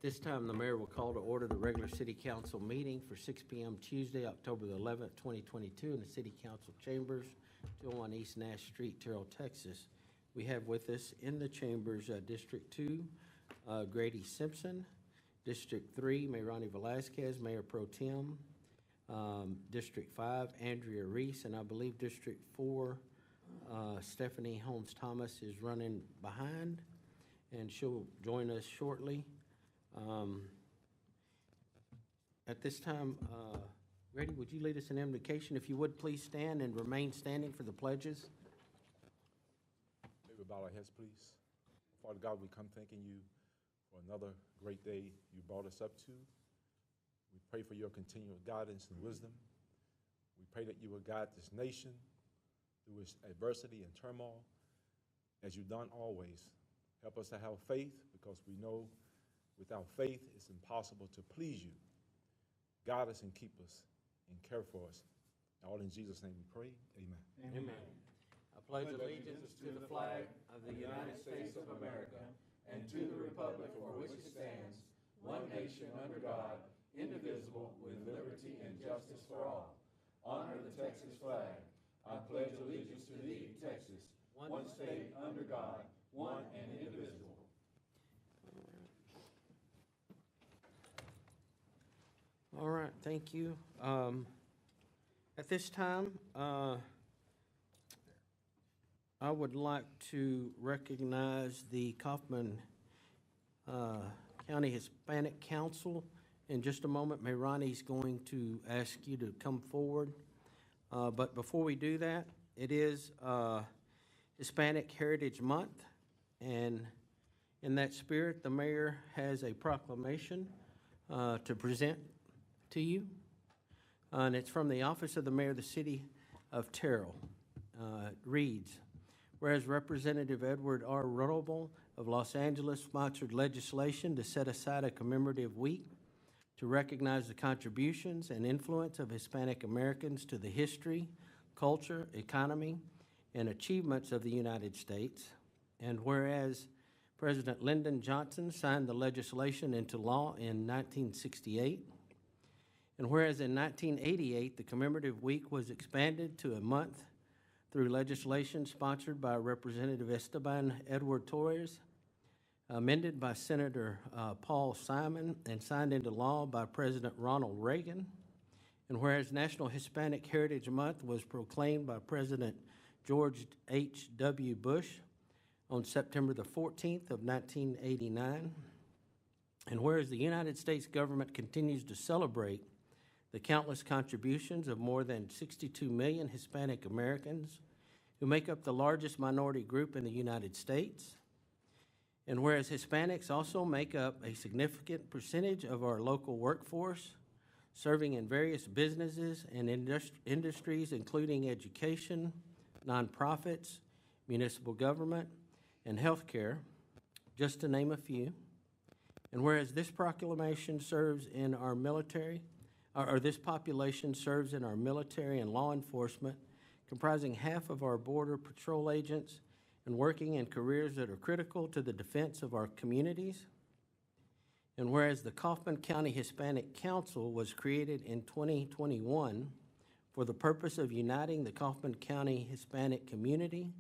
This time, the mayor will call to order the regular city council meeting for 6 p.m. Tuesday, October the 11th, 2022, in the city council chambers, 201 East Nash Street, Terrell, Texas. We have with us in the chambers District 2, Grady Simpson, District 3, Mayrani Velazquez, Mayor Pro Tem, District 5, Andrea Reese, and I believe District 4, Stephanie Holmes-Thomas is running behind, and she'll join us shortly. At this time, Grady, would you lead us in invocation? If you would, please stand and remain standing for the pledges. May we bow our heads, please. Father God, we come thanking you for another great day you brought us up to. We pray for your continual guidance and wisdom. We pray that you will guide this nation through its adversity and turmoil, as you've done always. Help us to have faith, because we know without faith it's impossible to please you. Guide us and keep us and care for us. All in Jesus' name we pray. Amen. Amen. I pledge allegiance to the flag of the United States of America and to the republic for which it stands, one nation under God, indivisible, with liberty and justice for all. Honor the Texas flag. I pledge allegiance to thee, Texas, one state under God, one and indivisible. All right, thank you. At this time, I would like to recognize the Kaufman County Hispanic Council. In just a moment, Mayrani's going to ask you to come forward. But before we do that, it is Hispanic Heritage Month, and in that spirit, the mayor has a proclamation to present to you, and it's from the office of the mayor of the city of Terrell. It reads, whereas Representative Edward R. Roble of Los Angeles sponsored legislation to set aside a commemorative week to recognize the contributions and influence of Hispanic Americans to the history, culture, economy, and achievements of the United States, and whereas President Lyndon Johnson signed the legislation into law in 1968, and whereas in 1988, the commemorative week was expanded to a month through legislation sponsored by Representative Esteban Edward Torres, amended by Senator Paul Simon, and signed into law by President Ronald Reagan, and whereas National Hispanic Heritage Month was proclaimed by President George H.W. Bush on September the 14th of 1989, and whereas the United States government continues to celebrate the countless contributions of more than 62 million Hispanic Americans who make up the largest minority group in the United States, and whereas Hispanics also make up a significant percentage of our local workforce, serving in various businesses and industries, including education, nonprofits, municipal government, and healthcare, just to name a few, and whereas this proclamation serves in our military, or this population serves in our military and law enforcement, comprising half of our border patrol agents and working in careers that are critical to the defense of our communities. And whereas the Kaufman County Hispanic Council was created in 2021 for the purpose of uniting the Kaufman County Hispanic community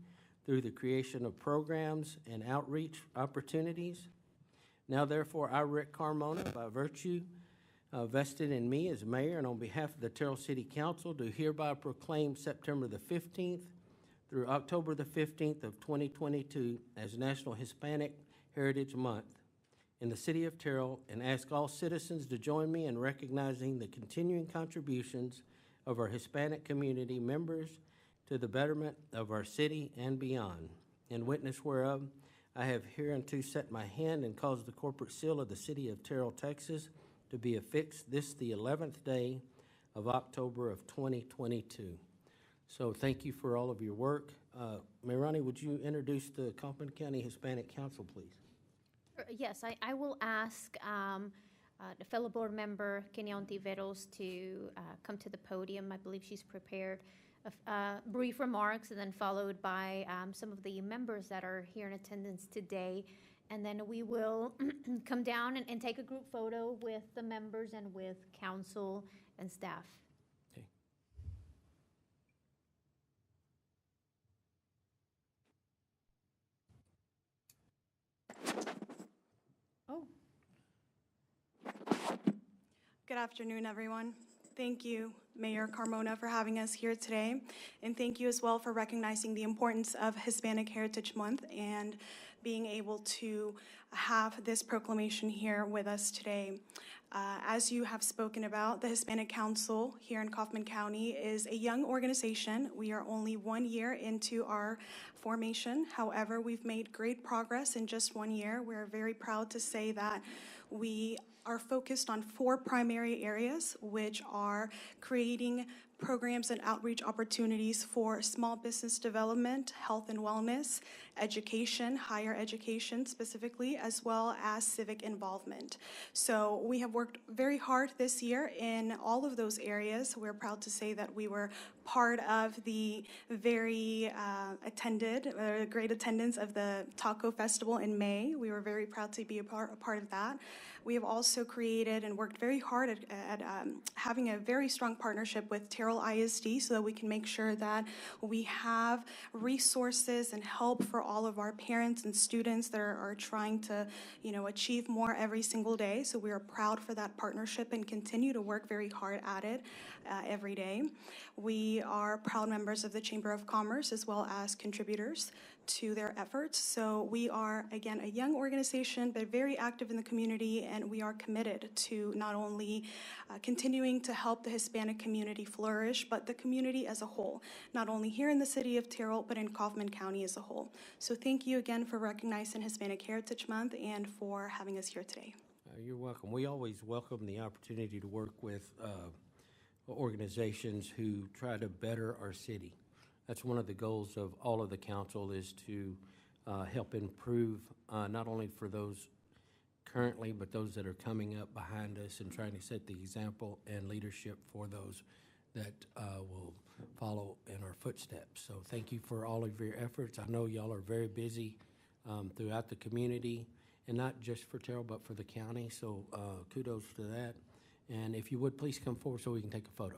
through the creation of programs and outreach opportunities. Now, therefore, I, Rick Carmona, by virtue vested in me as mayor and on behalf of the Terrell City Council, do hereby proclaim September the 15th through October the 15th of 2022 as National Hispanic Heritage Month in the city of Terrell, and ask all citizens to join me in recognizing the continuing contributions of our Hispanic community members to the betterment of our city and beyond. In witness whereof, I have hereunto set my hand and caused the corporate seal of the city of Terrell, Texas, to be affixed this the 11th day of October of 2022. So thank you for all of your work. Mayrani, would you introduce the Kaufman County Hispanic Council, please? Yes, I will ask the fellow board member, Kenia Ontiveros, to come to the podium. I believe she's prepared brief remarks, and then followed by some of the members that are here in attendance today. And then we will come down and take a group photo with the members and with council and staff. Okay. Oh. Good afternoon, everyone. Thank you, Mayor Carmona, for having us here today. And thank you as well for recognizing the importance of Hispanic Heritage Month and being able to have this proclamation here with us today. As you have spoken about, the Hispanic Council here in Kaufman County is a young organization. We are only 1 year into our formation. However, we've made great progress in just 1 year. We're very proud to say that we are focused on 4 primary areas, which are creating programs and outreach opportunities for small business development, health and wellness, education, higher education specifically, as well as civic involvement. So we have worked very hard this year in all of those areas. We're proud to say that we were part of the very great attendance of the Taco Festival in May. We were very proud to be a part of that. We have also created and worked very hard at having a very strong partnership with Terrell ISD so that we can make sure that we have resources and help for all of our parents and students that are trying to, achieve more every single day. So we are proud for that partnership and continue to work very hard at it every day. We are proud members of the Chamber of Commerce as well as contributors to their efforts. So we are, again, a young organization, but very active in the community, and we are committed to not only continuing to help the Hispanic community flourish, but the community as a whole, not only here in the city of Terrell, but in Kaufman County as a whole. So thank you again for recognizing Hispanic Heritage Month and for having us here today. You're welcome. We always welcome the opportunity to work with organizations who try to better our city. That's one of the goals of all of the council, is to help improve not only for those currently, but those that are coming up behind us, and trying to set the example and leadership for those that will follow in our footsteps. So thank you for all of your efforts. I know y'all are very busy throughout the community, and not just for Terrell, but for the county. So kudos to that. And if you would, please come forward so we can take a photo.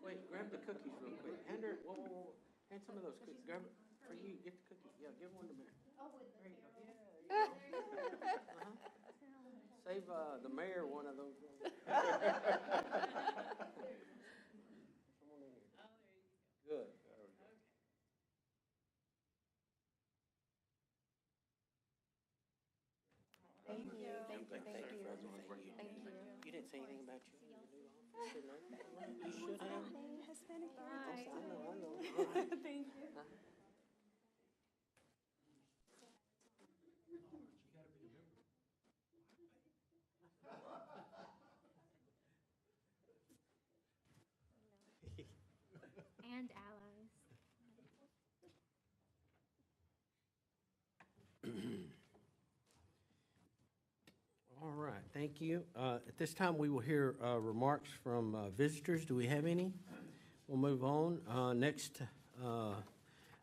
Wait, grab the cookies real quick. Hand her, whoa. Hand some of those cookies. Grab it for you. Get the cookie. Yeah, give one to Mayor. There you go. Save the mayor one of those. Someone in here. Good. Thank you for everything. Thank you. You didn't say anything about you. You should have. Hispanic Bye. I know. All right. Thank you. And allies. All right, thank you. At this time, we will hear remarks from visitors. Do we have any? We'll move on. Next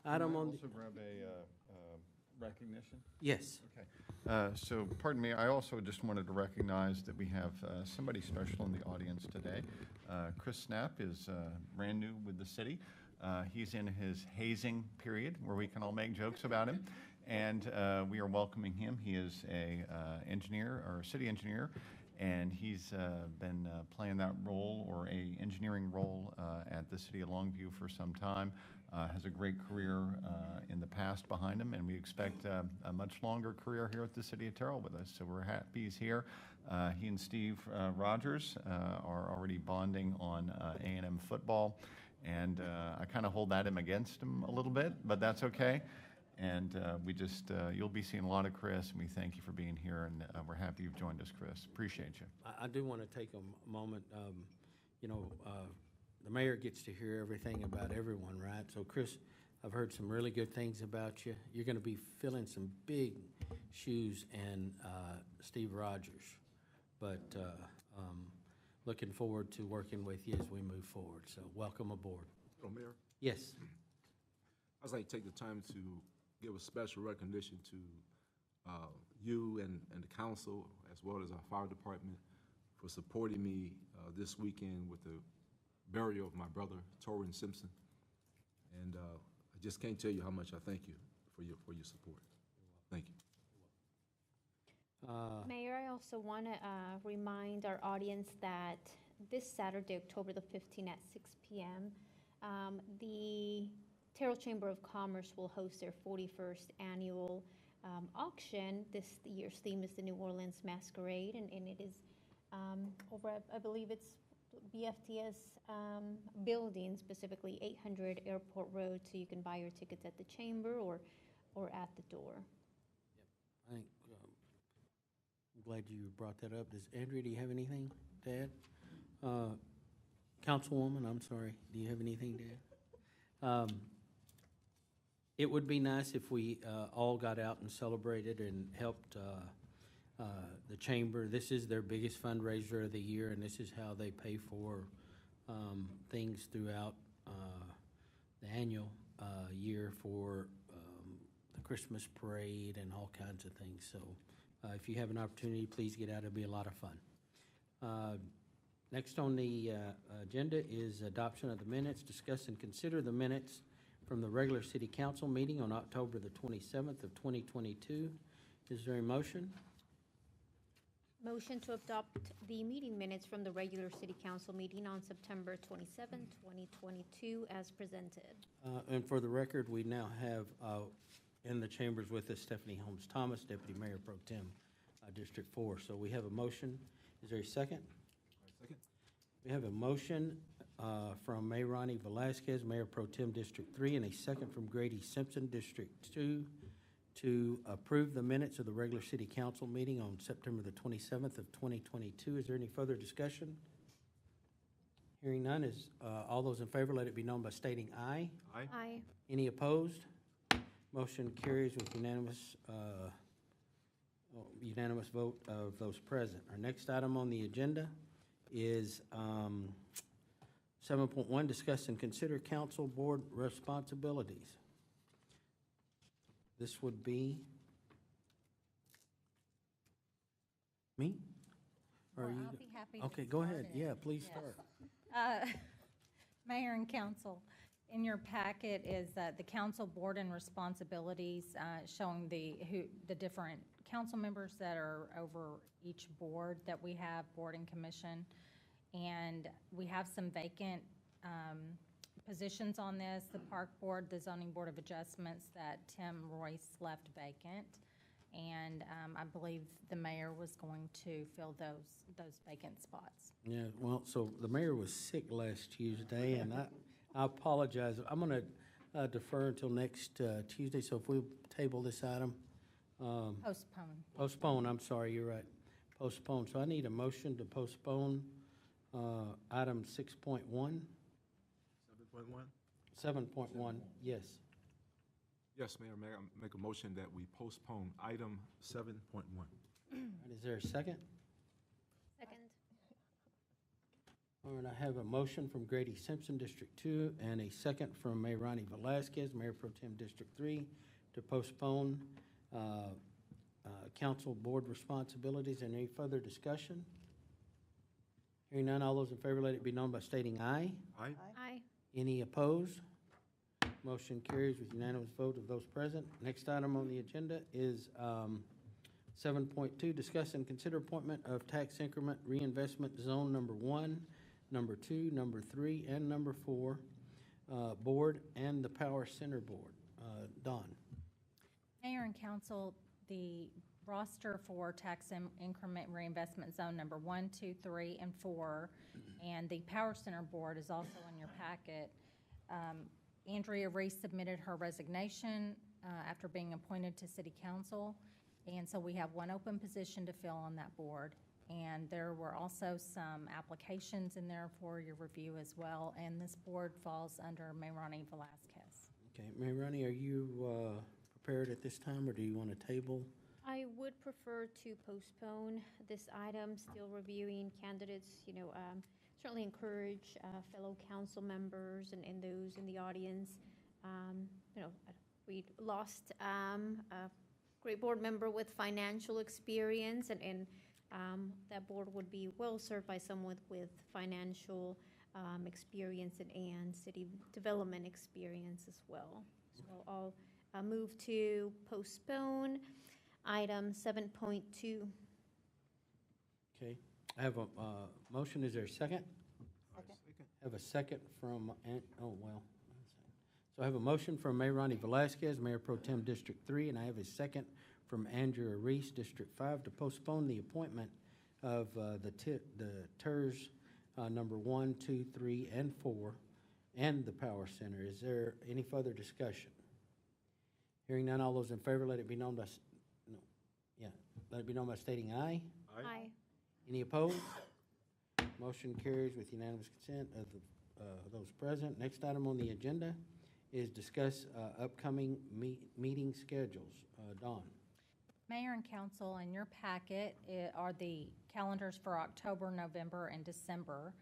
item on, Also grab a recognition? yes. Okay. So, pardon me, I also just wanted to recognize that we have somebody special in the audience today. Chris Snap is brand new with the city. He's in his hazing period, where we can all make jokes about him. And we are welcoming him. He is a engineer, or a city engineer, and he's been playing that role, or a engineering role, at the city of Longview for some time. has a great career in the past behind him, and we expect a much longer career here at the City of Terrell with us. So we're happy he's here. He and Steve Rogers are already bonding on A&M football, and I kind of hold that him against him a little bit, but that's okay. And we just, you'll be seeing a lot of Chris, and we thank you for being here, and we're happy you've joined us, Chris. Appreciate you. I do want to take a moment, you know, the mayor gets to hear everything about everyone, right? So Chris, I've heard some really good things about you. You're going to be filling some big shoes in Steve Rogers. But looking forward to working with you as we move forward. So welcome aboard. Oh, Mayor, Yes. I'd like to take the time to give a special recognition to you and the council, as well as our fire department, for supporting me this weekend with the burial of my brother, Torrin Simpson. And I just can't tell you how much I thank you for your support. Thank you. Mayor, I also want to remind our audience that this Saturday, October the 15th at 6 p.m., the Terrell Chamber of Commerce will host their 41st annual auction. This year's theme is the New Orleans Masquerade, and it is over, I believe it's BFTS building, specifically 800 Airport Road, so you can buy your tickets at the chamber or at the door. I think, I'm glad you brought that up. Does Andrea, do you have anything to add? Councilwoman, I'm sorry, do you have anything to add? It would be nice if we all got out and celebrated and helped the chamber. This is their biggest fundraiser of the year, and this is how they pay for things throughout the annual year for the Christmas parade and all kinds of things. So if you have an opportunity, please get out. It'll be a lot of fun. Next on the agenda is adoption of the minutes. Discuss and consider the minutes from the regular city council meeting on October the 27th of 2022. Is there a motion? Motion to adopt the meeting minutes from the regular city council meeting on September 27, 2022, as presented. And for the record, we now have in the chambers with us Stephanie Holmes Thomas, Deputy Mayor Pro Tem, District 4. So we have a motion. Is there a second? Second. We have a motion from Mayor Ronnie Velasquez, Mayor Pro Tem District 3, and a second from Grady Simpson, District 2, to approve the minutes of the regular city council meeting on September the 27th of 2022. Is there any further discussion? Hearing none, is all those in favor, let it be known by stating aye. Aye. Aye. Any opposed? Motion carries with unanimous vote of those present. Our next item on the agenda is 7.1, discuss and consider council board responsibilities. This would be me? Or are Well, you? I'll be happy to Okay, go ahead. start it. Yeah, please Yes. start. Mayor and council, in your packet is the council board and responsibilities, showing the different council members that are over each board that we have, board and commission. And we have some vacant positions on this, the park board, the zoning board of adjustments that Tim Royce left vacant. And I believe the mayor was going to fill those vacant spots. Yeah, well, so the mayor was sick last Tuesday, and I apologize. I'm going to defer until next Tuesday, so if we table this item. Postpone, I'm sorry, you're right. Postpone. So I need a motion to postpone item 6.1. 7.1? 7.1, yes. Yes, Mayor, may I make a motion that we postpone item 7.1? All right, is there a second? Second. All right, I have a motion from Grady Simpson, District 2, and a second from Mayor Ronnie Velasquez, Mayor Pro Tem District 3, to postpone council board responsibilities. Any further discussion? Hearing none, all those in favor, let it be known by stating aye. Aye. Aye. Any opposed? Motion carries with unanimous vote of those present. Next item on the agenda is 7.2, discuss and consider appointment of tax increment reinvestment zone number 1, number 2, number 3, and number 4 Board and the Power Center Board. Don? Mayor and council, the roster for tax increment reinvestment zone number 1, 2, 3, and 4, and the Power Center Board is also in your packet. Andrea Reese submitted her resignation after being appointed to city council, and so we have one open position to fill on that board. And there were also some applications in there for your review as well, and this board falls under Mayrani Velazquez. Okay, Mayrani, are you prepared at this time, or do you want to table? I would prefer to postpone this item, still reviewing candidates, certainly encourage fellow council members and those in the audience. We lost a great board member with financial experience, and that board would be well served by someone with financial experience and city development experience as well. So I'll move to postpone item 7.2. Okay, I have a motion. Is there a second? Second. I have a second from, so I have a motion from Mayrani Velazquez, Mayor Pro Tem District 3, and I have a second from Andrea Reese, District 5, to postpone the appointment of the TERS number 1, 2, 3, and 4, and the Power Center. Is there any further discussion? Hearing none, all those in favor, let it be known by stating aye. Aye. Any opposed? Motion carries with unanimous consent of those present. Next item on the agenda is discuss upcoming meeting schedules. Dawn? Mayor and council, in your packet are the calendars for October, November, and December.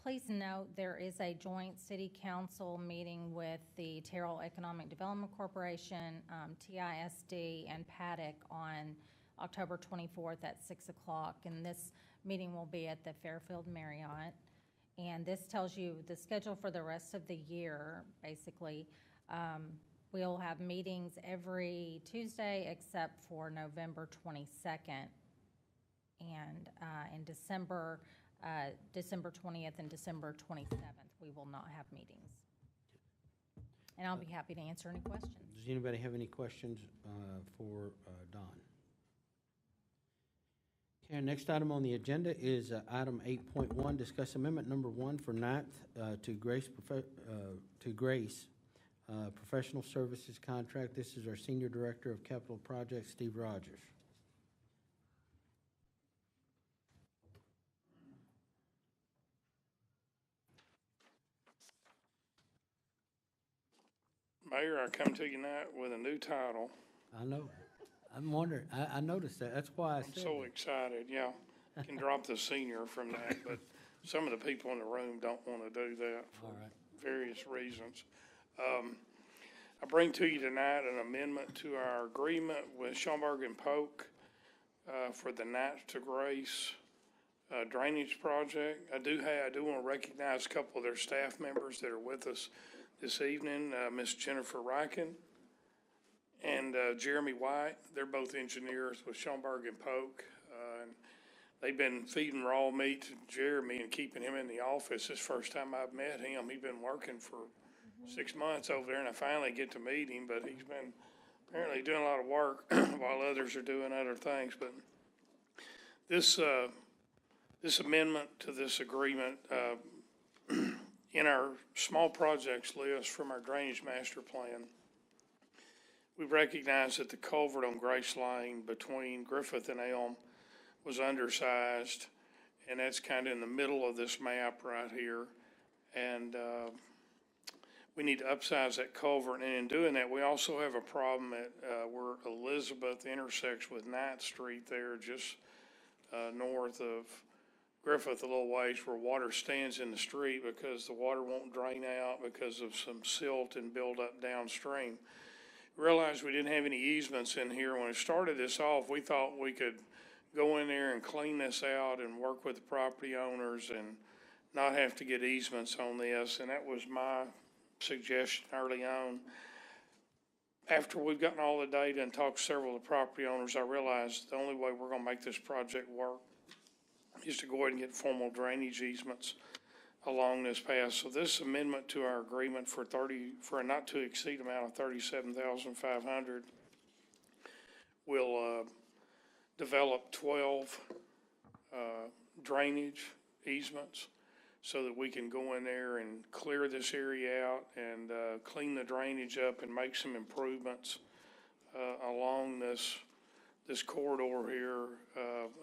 Please note there is a joint city council meeting with the Terrell Economic Development Corporation, TISD, and Paddock on October 24th at 6 o'clock, and this meeting will be at the Fairfield Marriott. And this tells you the schedule for the rest of the year, basically. We'll have meetings every Tuesday except for November 22nd. And in December 20th and December 27th, we will not have meetings. And I'll be happy to answer any questions. Does anybody have any questions for Dawn? Okay, our next item on the agenda is item 8.1, discuss amendment number 1 for 9th to Grace Professional Services Contract. This is our Senior Director of Capital Projects, Steve Rogers. Mayor, I come to you tonight with a new title. I know. I'm wondering, I noticed that. That's why I I'm said so that. excited, yeah. Can drop the senior from that, but some of the people in the room don't want to do that for All right. various reasons. I bring to you tonight an amendment to our agreement with Schaumburg and Polk for the Knights to Grace drainage project. I do want to recognize a couple of their staff members that are with us this evening, Miss Jennifer Ryken and Jeremy White. They're both engineers with Schaumburg and Polk. And they've been feeding raw meat to Jeremy and keeping him in the office. This first time I've met him. He's been working for 6 months over there, and I finally get to meet him, but he's been apparently doing a lot of work while others are doing other things. But this amendment to this agreement, in our small projects list from our drainage master plan, we recognize that the culvert on Grace Lane between Griffith and Elm was undersized, and that's kind of in the middle of this map right here. And we need to upsize that culvert, and in doing that, we also have a problem at where Elizabeth intersects with 9th Street there, just north of Griffith a little ways, where water stands in the street because the water won't drain out because of some silt and buildup downstream. Realized we didn't have any easements in here. When we started this off, we thought we could go in there and clean this out and work with the property owners and not have to get easements on this, and that was my suggestion early on. After we've gotten all the data and talked to several of the property owners, I realized the only way we're going to make this project work is to go ahead and get formal drainage easements. along this path. So this amendment to our agreement for a not to exceed amount of $37,500 will develop 12 drainage easements so that we can go in there and clear this area out and clean the drainage up and make some improvements along this corridor here.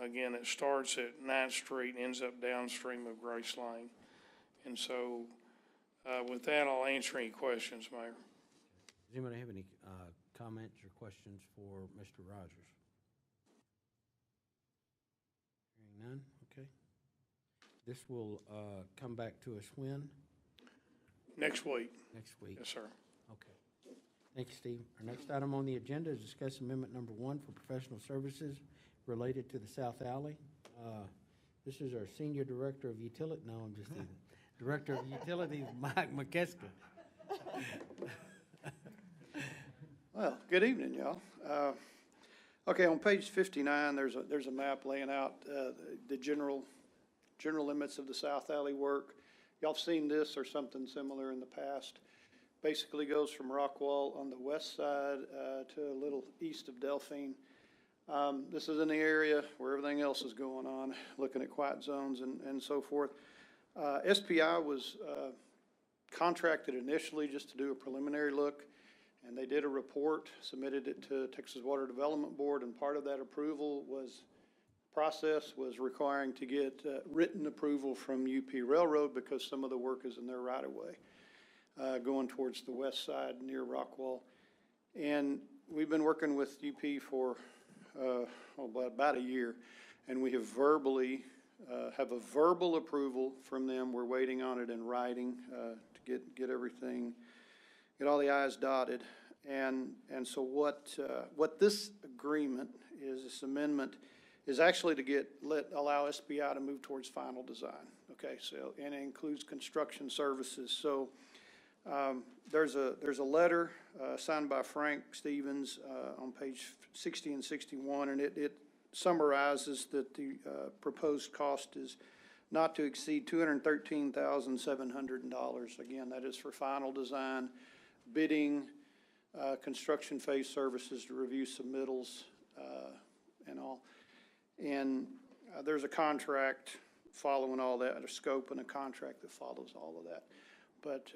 Again, it starts at 9th Street, ends up downstream of Grace Lane. And so with that, I'll answer any questions, Mayor. Does anybody have any comments or questions for Mr. Rogers? Hearing none, okay. This will come back to us when? Next week. Next week. Yes, sir. Okay. Thank you, Steve. Our next item on the agenda is discuss amendment number 1 for professional services related to the South Alley. This is our Senior Director of Utility, no, I'm just kidding. Director of Utilities, Mike McKeska. Well, good evening, y'all. Okay, on page 59, there's a map laying out the general limits of the South Alley work. Y'all have seen this or something similar in the past. Basically goes from Rockwall on the west side to a little east of Delphine. This is in the area where everything else is going on, looking at quiet zones and so forth. SPI was contracted initially just to do a preliminary look, and they did a report, submitted it to Texas Water Development Board, and part of that approval process was requiring to get written approval from UP Railroad because some of the work is in their right of way, going towards the west side near Rockwall. And we've been working with UP for about a year, and we have have a verbal approval from them. We're waiting on it in writing to get everything, get all the I's dotted. And so what this agreement is, this amendment, is actually to allow SPI to move towards final design. Okay, so, and it includes construction services. So there's a letter signed by Frank Stevens on page 60 and 61, and it summarizes that the proposed cost is not to exceed $213,700. Again, that is for final design, bidding, construction phase services to review submittals and all. And there's a contract following all that, a scope and a contract that follows all of that. But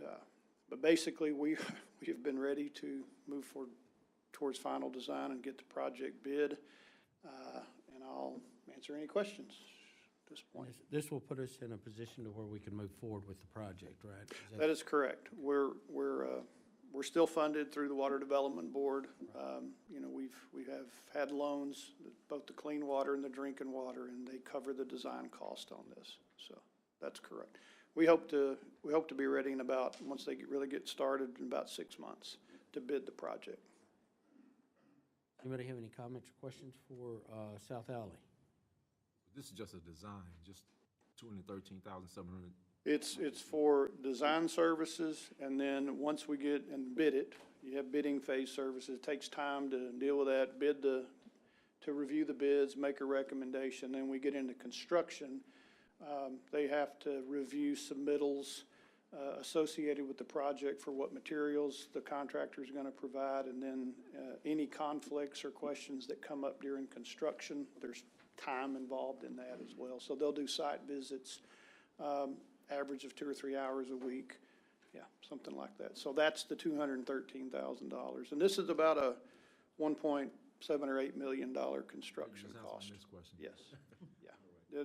basically, we have been ready to move forward towards final design and get the project bid. And I'll answer any questions at this point. This will put us in a position to where we can move forward with the project, right? That is correct. We're still funded through the Water Development Board. You know, we have had loans, both the clean water and the drinking water, and they cover the design cost on this. So that's correct. We hope to be ready in about, once they really get started, in about 6 months to bid the project. Anybody have any comments or questions for South Alley? This is just a design, just $213,700. It's for design services, and then once we get and bid it, you have bidding phase services. It takes time to deal with that, to review the bids, make a recommendation. Then we get into construction. They have to review submittals associated with the project for what materials the contractor is going to provide, and then any conflicts or questions that come up during construction. There's time involved in that as well. So they'll do site visits, average of 2 or 3 hours a week. Yeah, something like that. So that's the $213,000. And this is about a $1.7 or $8 million construction cost. Next question. Yes, yeah.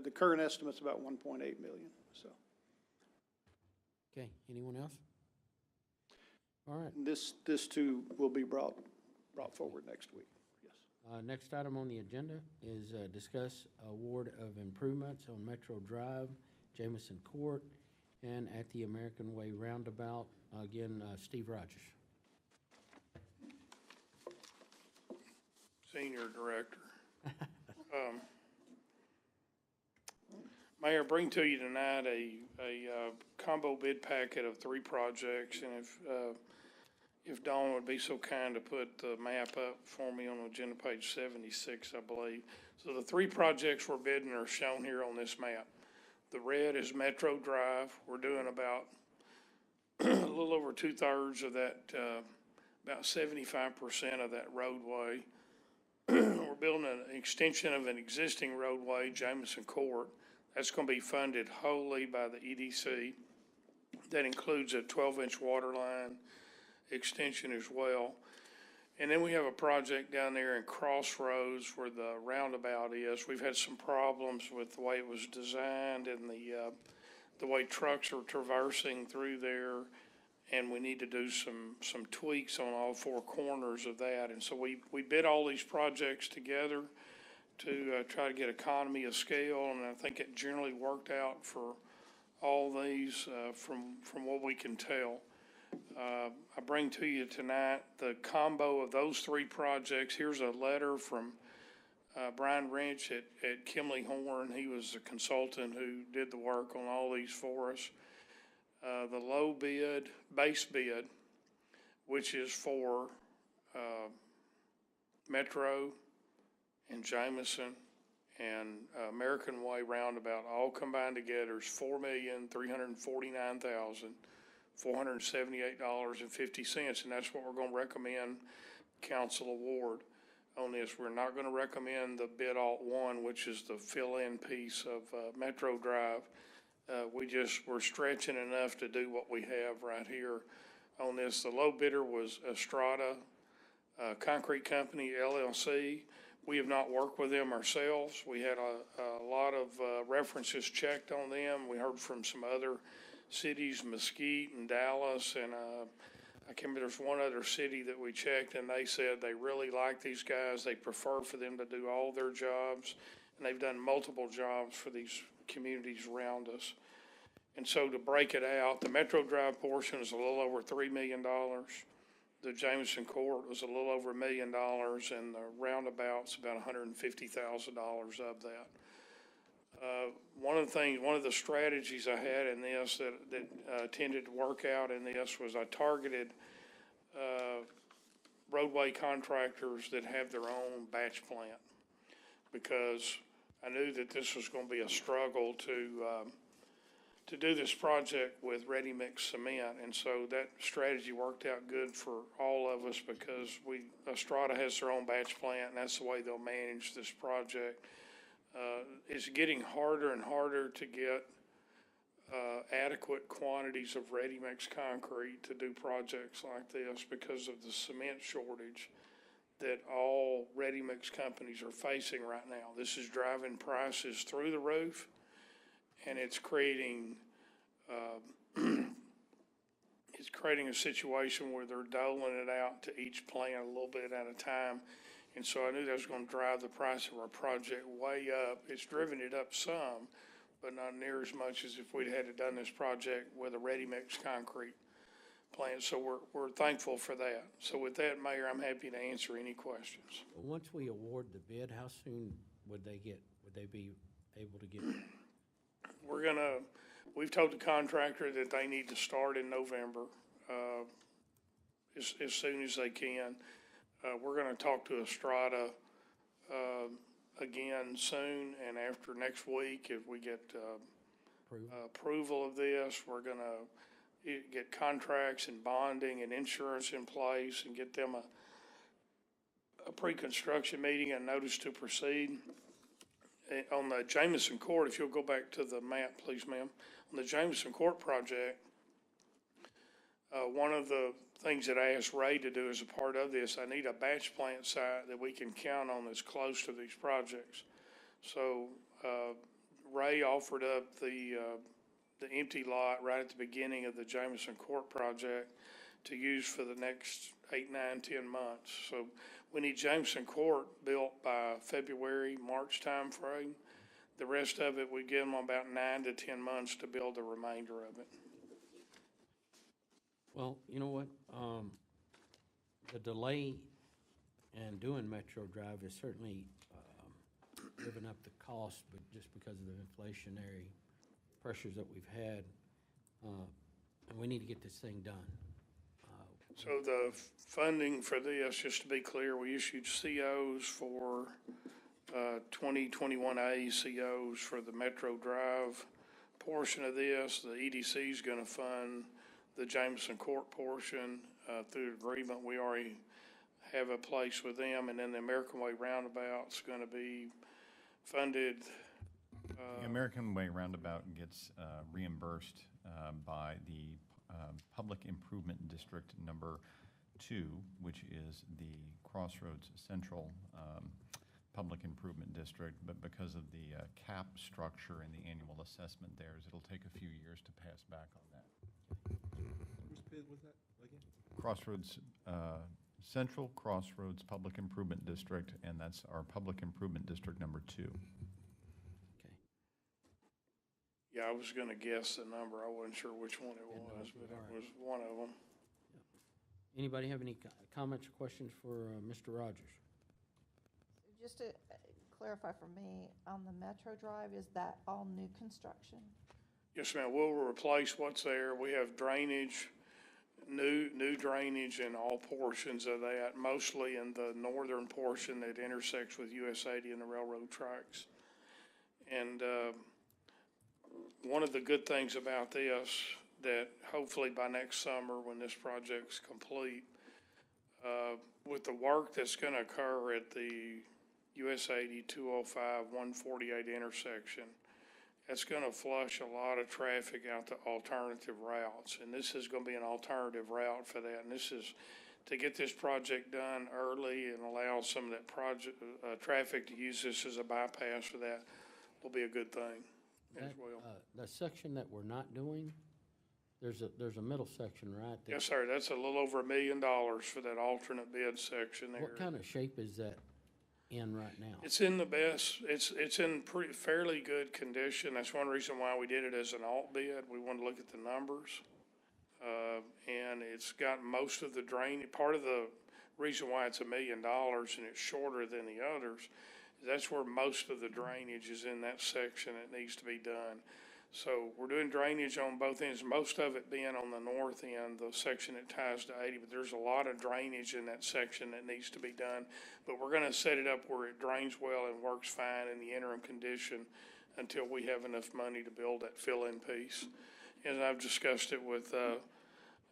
The current estimate's about $1.8 million, so. Okay, anyone else? All right. This too will be brought forward next week, yes. Next item on the agenda is discuss award of improvements on Metro Drive, Jamison Court, and at the American Way Roundabout. Again, Steve Rogers. Senior Director. Mayor, bring to you tonight a combo bid packet of 3 projects, and if Dawn would be so kind to put the map up for me on agenda page 76, I believe. So the 3 projects we're bidding are shown here on this map. The red is Metro Drive. We're doing about a little over 2/3 of that, about 75% of that roadway. We're building an extension of an existing roadway, Jameson Court. That's going to be funded wholly by the EDC. That includes a 12-inch water line extension as well. And then we have a project down there in Crossroads where the roundabout is. We've had some problems with the way it was designed and the way trucks are traversing through there. And we need to do some tweaks on all four corners of that. And so we bid all these projects together to try to get economy of scale, and I think it generally worked out for all these from what we can tell. I bring to you tonight the combo of those three projects. Here's a letter from Brian Wrench at Kimley Horn. He was the consultant who did the work on all these for us. The low bid, base bid, which is for Metro and Jameson and American Way Roundabout, all combined together is $4,349,478.50, and that's what we're going to recommend council award on this. We're not going to recommend the bid alt one, which is the fill-in piece of Metro Drive. We're stretching enough to do what we have right here on this. The low bidder was Estrada Concrete Company, LLC. We have not worked with them ourselves. We had a lot of references checked on them. We heard from some other cities, Mesquite and Dallas, and I can't remember, there's one other city that we checked, and they said they really like these guys. They prefer for them to do all their jobs, and they've done multiple jobs for these communities around us. And so to break it out, the Metro Drive portion is a little over $3 million. The Jameson Court was a little over $1 million, and the roundabout's about $150,000 of that. One of the strategies I had in this that tended to work out in this was I targeted roadway contractors that have their own batch plant, because I knew that this was going to be a struggle to do this project with ready-mix cement, and so that strategy worked out good for all of us because Estrada has their own batch plant, and that's the way they'll manage this project. It's getting harder and harder to get adequate quantities of ready-mix concrete to do projects like this because of the cement shortage that all ready-mix companies are facing right now. This is driving prices through the roof, and it's creating a situation where they're doling it out to each plant a little bit at a time. And so I knew that was going to drive the price of our project way up. It's driven it up some, but not near as much as if we'd had done this project with a ready-mix concrete plant. So we're thankful for that. So with that, Mayor, I'm happy to answer any questions. Once we award the bid, how soon would they be able to get? We've told the contractor that they need to start in November, as soon as they can. We're going to talk to Estrada again soon, and after next week, if we get approval of this, we're going to get contracts and bonding and insurance in place and get them a pre-construction meeting and notice to proceed. On the Jameson Court, if you'll go back to the map, please, ma'am. On the Jameson Court project, one of the things that I asked Ray to do as a part of this, I need a batch plant site that we can count on that's close to these projects. So Ray offered up the empty lot right at the beginning of the Jameson Court project to use for the next 8, 9, 10 months. So we need Jameson Court built by February, March timeframe. The rest of it, we give them about 9 to 10 months to build the remainder of it. Well, you know what? The delay in doing Metro Drive is certainly driven up the cost, but just because of the inflationary pressures that we've had, and we need to get this thing done. So the funding for this, just to be clear, we issued COs for 2021A COs for the Metro Drive portion of this, the EDC is gonna fund the Jameson Court portion, through agreement. We already have a place with them, and then the American Way Roundabout's gonna be funded. The American Way Roundabout gets reimbursed by the Public Improvement District Number 2, which is the Crossroads Central Public Improvement District, but because of the cap structure and the annual assessment theirs, it'll take a few years to pass back on that. Which bid was that again? Crossroads, Central Crossroads Public Improvement District, and that's our Public Improvement District Number 2. Okay. Yeah, I was gonna guess the number. I wasn't sure which one it Didn't know was, if you but were. it was one of them. Anybody have any comments or questions for Mr. Rogers? Just to clarify for me, on the Metro Drive, is that all new construction? Yes, ma'am, we'll replace what's there. We have drainage, new drainage in all portions of that, mostly in the northern portion that intersects with US 80 and the railroad tracks. And one of the good things about this, that hopefully by next summer, when this project's complete, with the work that's gonna occur at the US 80, 205, 148 intersection, that's gonna flush a lot of traffic out to alternative routes. And this is gonna be an alternative route for that. And this is to get this project done early and allow some of that project, traffic to use this as a bypass for that will be a good thing as well. That section that we're not doing, there's a middle section, right? Yes, sir, that's a little over $1 million for that alternate bid section there. What kind of shape is that in right now? It's in the best, it's in fairly good condition. That's one reason why we did it as an alt bid. We wanted to look at the numbers. And it's got most of the drain, part of the reason why it's $1 million and it's shorter than the others, is that's where most of the drainage is in that section that needs to be done. So we're doing drainage on both ends, most of it being on the north end, the section that ties to 80, but there's a lot of drainage in that section that needs to be done. But we're gonna set it up where it drains well and works fine in the interim condition until we have enough money to build that fill-in piece. And I've discussed it with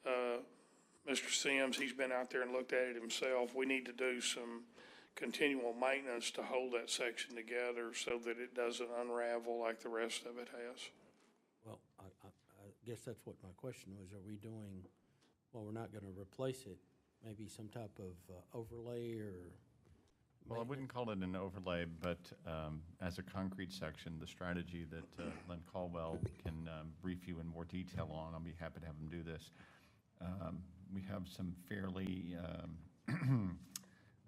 Mr. Sims. He's been out there and looked at it himself. We need to do some continual maintenance to hold that section together so that it doesn't unravel like the rest of it has. Well, I guess that's what my question was. Are we doing, well, we're not gonna replace it, maybe some type of overlay or? Well, I wouldn't call it an overlay, but as a concrete section, the strategy that Len Caldwell can brief you in more detail on, I'll be happy to have him do this. We have some fairly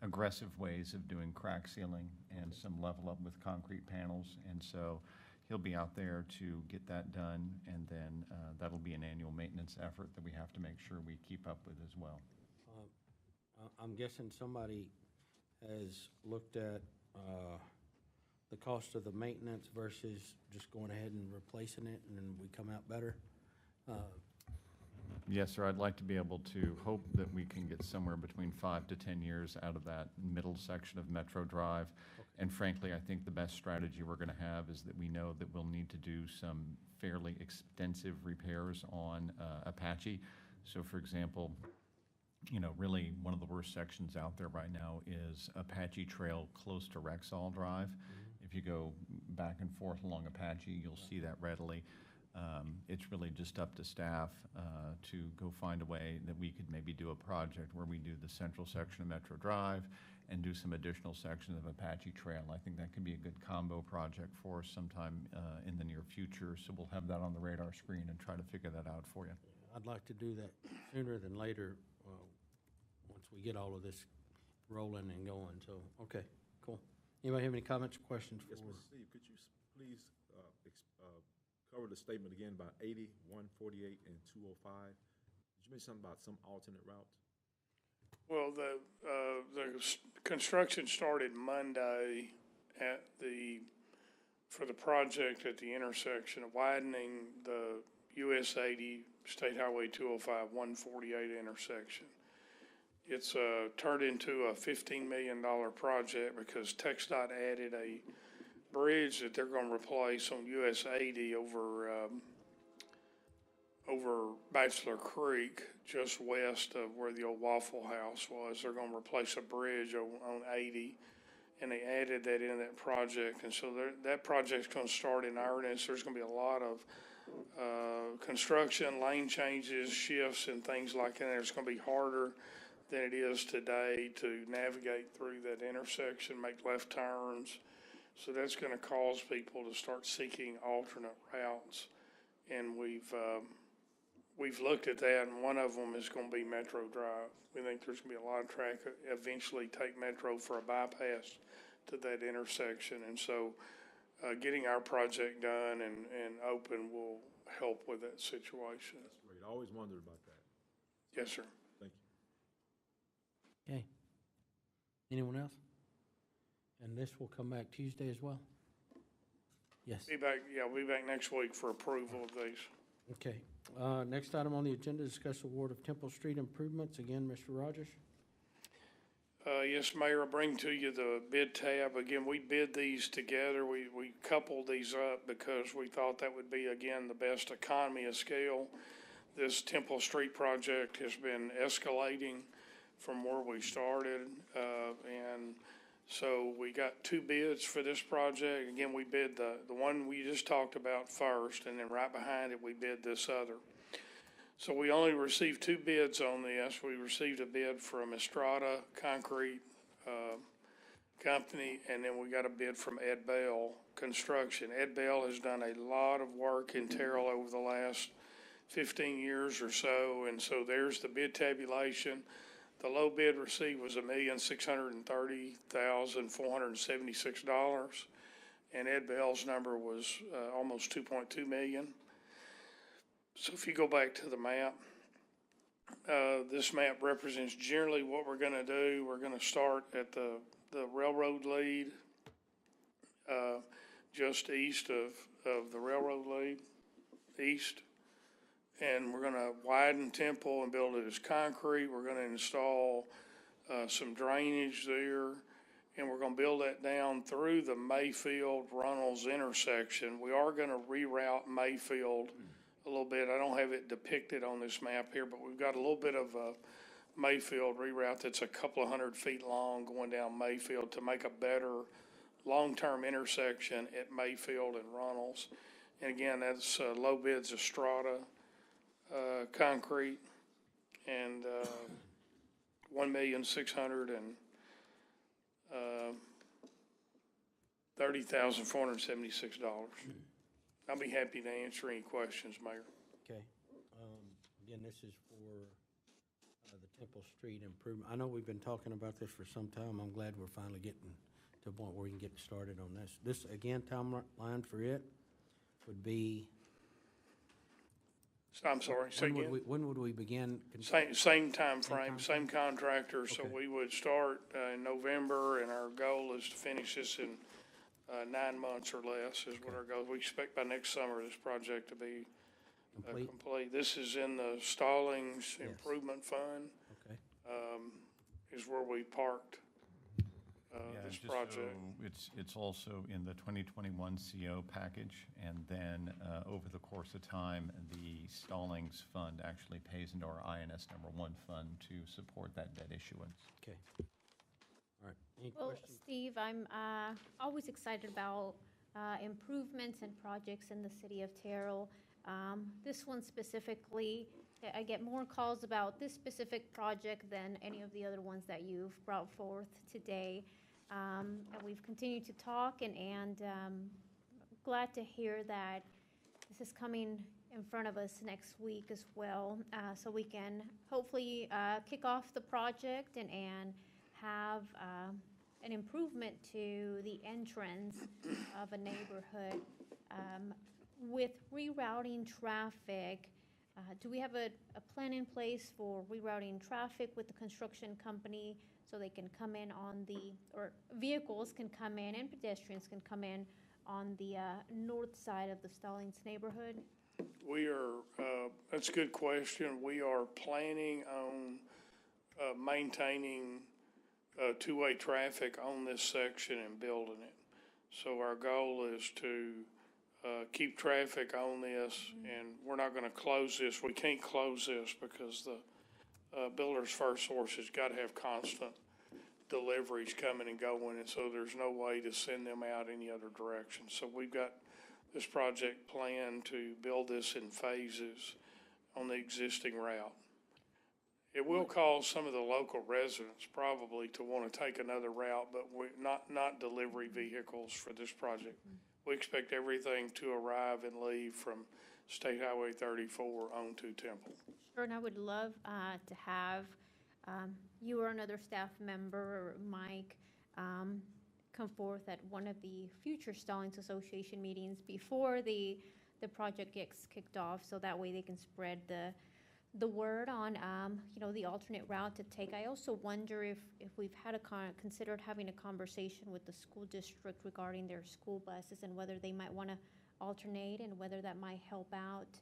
aggressive ways of doing crack sealing and some level up with concrete panels, and so he'll be out there to get that done, and then that'll be an annual maintenance effort that we have to make sure we keep up with as well. I'm guessing somebody has looked at the cost of the maintenance versus just going ahead and replacing it and then we come out better. Yes, sir, I'd like to be able to hope that we can get somewhere between 5 to 10 years out of that middle section of Metro Drive. And frankly, I think the best strategy we're going to have is that we know that we'll need to do some fairly extensive repairs on Apache. So for example, you know, really one of the worst sections out there right now is Apache Trail close to Rexall Drive. If you go back and forth along Apache, you'll see that readily. It's really just up to staff to go find a way that we could maybe do a project where we do the central section of Metro Drive and do some additional sections of Apache Trail. I think that could be a good combo project for us sometime in the near future. So we'll have that on the radar screen and try to figure that out for you. I'd like to do that sooner than later, once we get all of this rolling and going. So, okay, cool. Anybody have any comments or questions? Yes, Mr. Steve, could you please cover the statement again about 80, 148, and 205? Did you mention something about some alternate routes? Well, the construction started Monday for the project at the intersection of widening the US 80, State Highway 205, 148 intersection. It's turned into a $15 million project because TxDOT added a bridge that they're gonna replace on US 80 over Bachelor Creek, just west of where the old Waffle House was. They're gonna replace a bridge on 80, and they added that in that project. And so that project's gonna start in earnest. There's gonna be a lot of construction, lane changes, shifts, and things like that. It's gonna be harder than it is today to navigate through that intersection, make left turns. So that's gonna cause people to start seeking alternate routes. And we've looked at that, and one of them is gonna be Metro Drive. We think there's gonna be a lot of traffic, eventually take Metro for a bypass to that intersection. And so, getting our project done and open will help with that situation. That's great. I always wondered about that. Yes, sir. Thank you. Okay. Anyone else? And this will come back Tuesday as well? Yes. We'll be back next week for approval of these. Okay. Next item on the agenda, discuss award of Temple Street improvements. Again, Mr. Rogers. Yes, Mayor, I bring to you the bid tab. Again, we bid these together. We coupled these up because we thought that would be, again, the best economy of scale. This Temple Street project has been escalating from where we started. And so we got 2 bids for this project. Again, we bid the one we just talked about first, and then right behind it, we bid this other. So we only received 2 bids on this. We received a bid from Estrada Concrete Company, and then we got a bid from Ed Bell Construction. Ed Bell has done a lot of work in Terrell over the last 15 years or so, and so there's the bid tabulation. The low bid received was $1,630,476, and Ed Bell's number was almost $2.2 million. So if you go back to the map, this map represents generally what we're going to do. We're going to start at the railroad lead, just east of the railroad lead, east. And we're going to widen Temple and build it as concrete. We're going to install some drainage there, and we're going to build that down through the Mayfield-Runnels intersection. We are going to reroute Mayfield a little bit. I don't have it depicted on this map here, but we've got a little bit of a Mayfield reroute that's a couple of 100 feet long going down Mayfield to make a better long-term intersection at Mayfield and Runnels. And again, that's low bids Estrada Concrete, and $1,630,476. I'll be happy to answer any questions, Mayor. Okay. Again, this is for the Temple Street improvement. I know we've been talking about this for some time. I'm glad we're finally getting to a point where we can get started on this. This, again, timeline for it would be. I'm sorry, say again. When would we begin? Same time frame, same contractor, so Okay. we would start in November, and our goal is to finish this in 9 months or less is what our goal. We expect by next summer this project to be complete. This is in the Stallings Yes. Improvement Fund, Okay. is where we parked this just project. so it's also in the 2021 CO package, and then over the course of time, the Stallings Fund actually pays into our INS #1 fund to support that debt issuance. Okay. All right. Any Well, questions? Steve, I'm always excited about improvements and projects in the city of Terrell. This one specifically, I get more calls about this specific project than any of the other ones that you've brought forth today. And we've continued to talk, and glad to hear that this is coming in front of us next week as well, so we can hopefully kick off the project and have an improvement to the entrance of a neighborhood. With rerouting traffic, do we have a plan in place for rerouting traffic with the construction company so they can come in or vehicles can come in and pedestrians can come in on the north side of the Stallings neighborhood? We are, that's a good question. We are planning on maintaining two-way traffic on this section and building it. So our goal is to keep traffic on this, and we're not going to close this. We can't close this because the Builders FirstSource has got to have constant deliveries coming and going, and so there's no way to send them out any other direction. So we've got this project planned to build this in phases on the existing route. It will cause some of the local residents probably to want to take another route, but not delivery vehicles for this project. We expect everything to arrive and leave from State Highway 34 onto Temple. Sure, and I would love to have you or another staff member, or Mike, come forth at one of the future Stallings Association meetings before the project gets kicked off, so that way they can spread the word on, the alternate route to take. I also wonder if we've had considered having a conversation with the school district regarding their school buses and whether they might want to alternate, and whether that might help out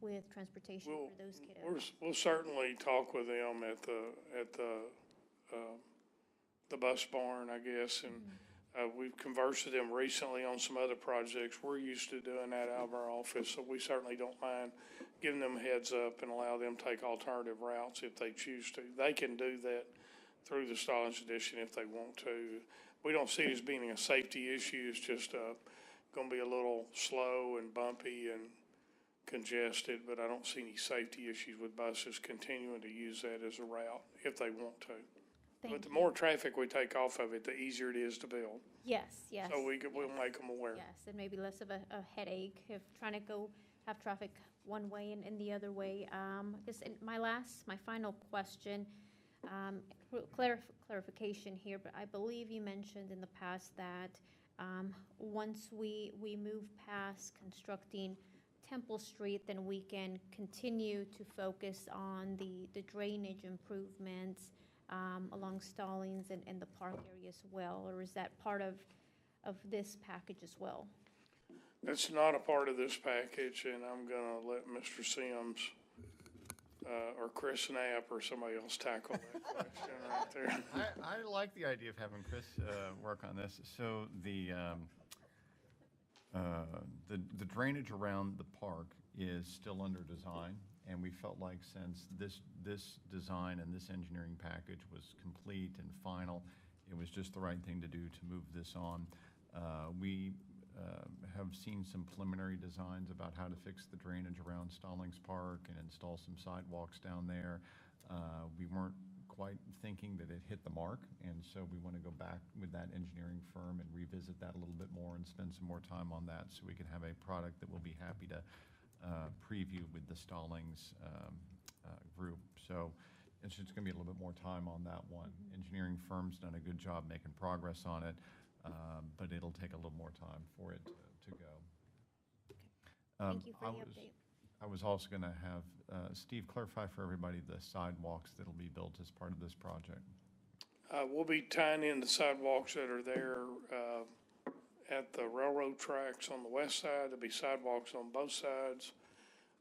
with transportation for those kiddos. We'll certainly talk with them at the bus barn, I guess, and we've conversed with them recently on some other projects. We're used to doing that out of our office, so we certainly don't mind giving them a heads up and allow them to take alternative routes if they choose to. They can do that through the Stallings Edition if they want to. We don't see it as being a safety issue. It's just going to be a little slow and bumpy and congested, but I don't see any safety issues with buses continuing to use that as a route if they want to. But the more traffic we take off of it, the easier it is to build. Yes, yes. So we'll make them aware. Yes, and maybe less of a headache if trying to have traffic one way and the other way. I guess my final question, clarification here, but I believe you mentioned in the past that once we move past constructing Temple Street, then we can continue to focus on the drainage improvements along Stallings and the park area as well, or is that part of this package as well? That's not a part of this package, and I'm gonna let Mr. Sims or Chris Knapp or somebody else tackle that question right there. I like the idea of having Chris work on this. So the drainage around the park is still under design, and we felt like since this design and this engineering package was complete and final, it was just the right thing to do to move this on. We have seen some preliminary designs about how to fix the drainage around Stallings Park and install some sidewalks down there. We weren't quite thinking that it hit the mark, and so we want to go back with that engineering firm and revisit that a little bit more and spend some more time on that so we can have a product that we'll be happy to preview with the Stallings group. So it's just going to be a little bit more time on that one. Engineering firm's done a good job making progress on it, but it'll take a little more time for it to go. Thank you for the update. I was also going to have Steve clarify for everybody the sidewalks that'll be built as part of this project. We'll be tying in the sidewalks that are there at the railroad tracks on the west side. There'll be sidewalks on both sides.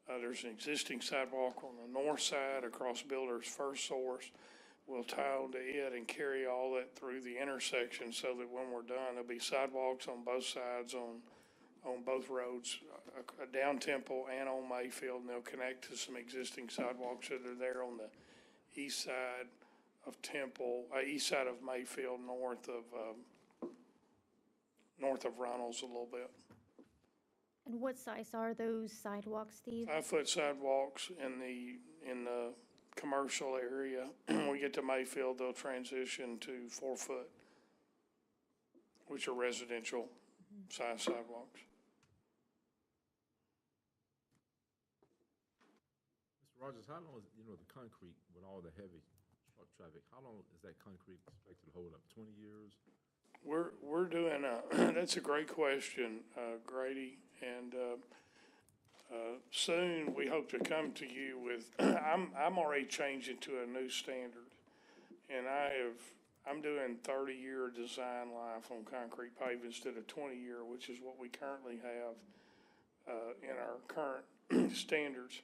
There's an existing sidewalk on the north side across Builders FirstSource. We'll tie onto it and carry all that through the intersection so that when we're done, there'll be sidewalks on both sides on both roads, down Temple and on Mayfield, and they'll connect to some existing sidewalks that are there on the east side of Temple, east side of Mayfield, north of Reynolds a little bit. And what size are those sidewalks, Steve? 5-foot sidewalks in the commercial area. When we get to Mayfield, they'll transition to 4-foot, which are residential size sidewalks. Mr. Rogers, how long is, the concrete with all the heavy truck traffic, how long is that concrete expected to hold up? 20 years? We're doing that's a great question, Grady, and soon we hope to come to you with, I'm already changing to a new standard, and I'm doing 30-year design life on concrete paving instead of 20-year, which is what we currently have in our current standards.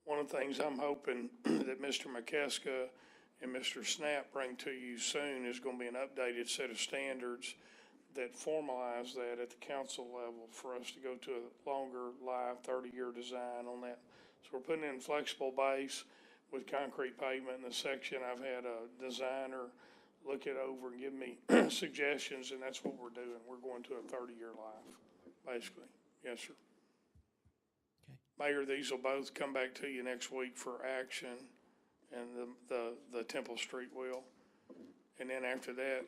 One of the things I'm hoping that Mr. McKeska and Mr. Snap bring to you soon is going to be an updated set of standards that formalize that at the council level for us to go to a longer live 30-year design on that. So we're putting in flexible base with concrete pavement in the section. I've had a designer look it over and give me suggestions, and that's what we're doing. We're going to a 30-year life, basically. Yes, sir. Okay. Mayor, these will both come back to you next week for action, and the Temple Street will. And then after that,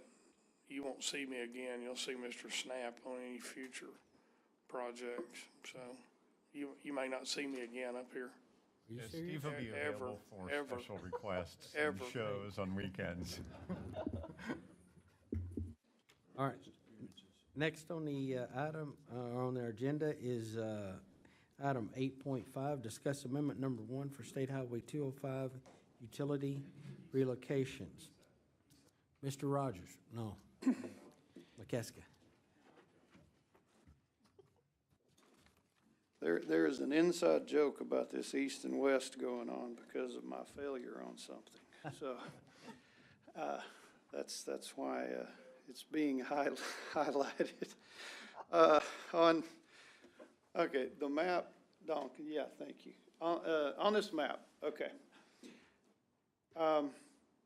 you won't see me again. You'll see Mr. Snap on any future projects. So you may not see me again up here. Are you Yes, serious? Steve will be Ever, available for ever, special requests and ever. shows on weekends. All right. Next on the item, on our agenda is item 8.5, discuss amendment number 1 for State Highway 205 utility relocations. Mr. Rogers, no. McKeska. There is an inside joke about this east and west going on because of my failure on something. So, that's why, it's being highlighted. Okay, the map, Don, yeah, thank you. On this map, okay.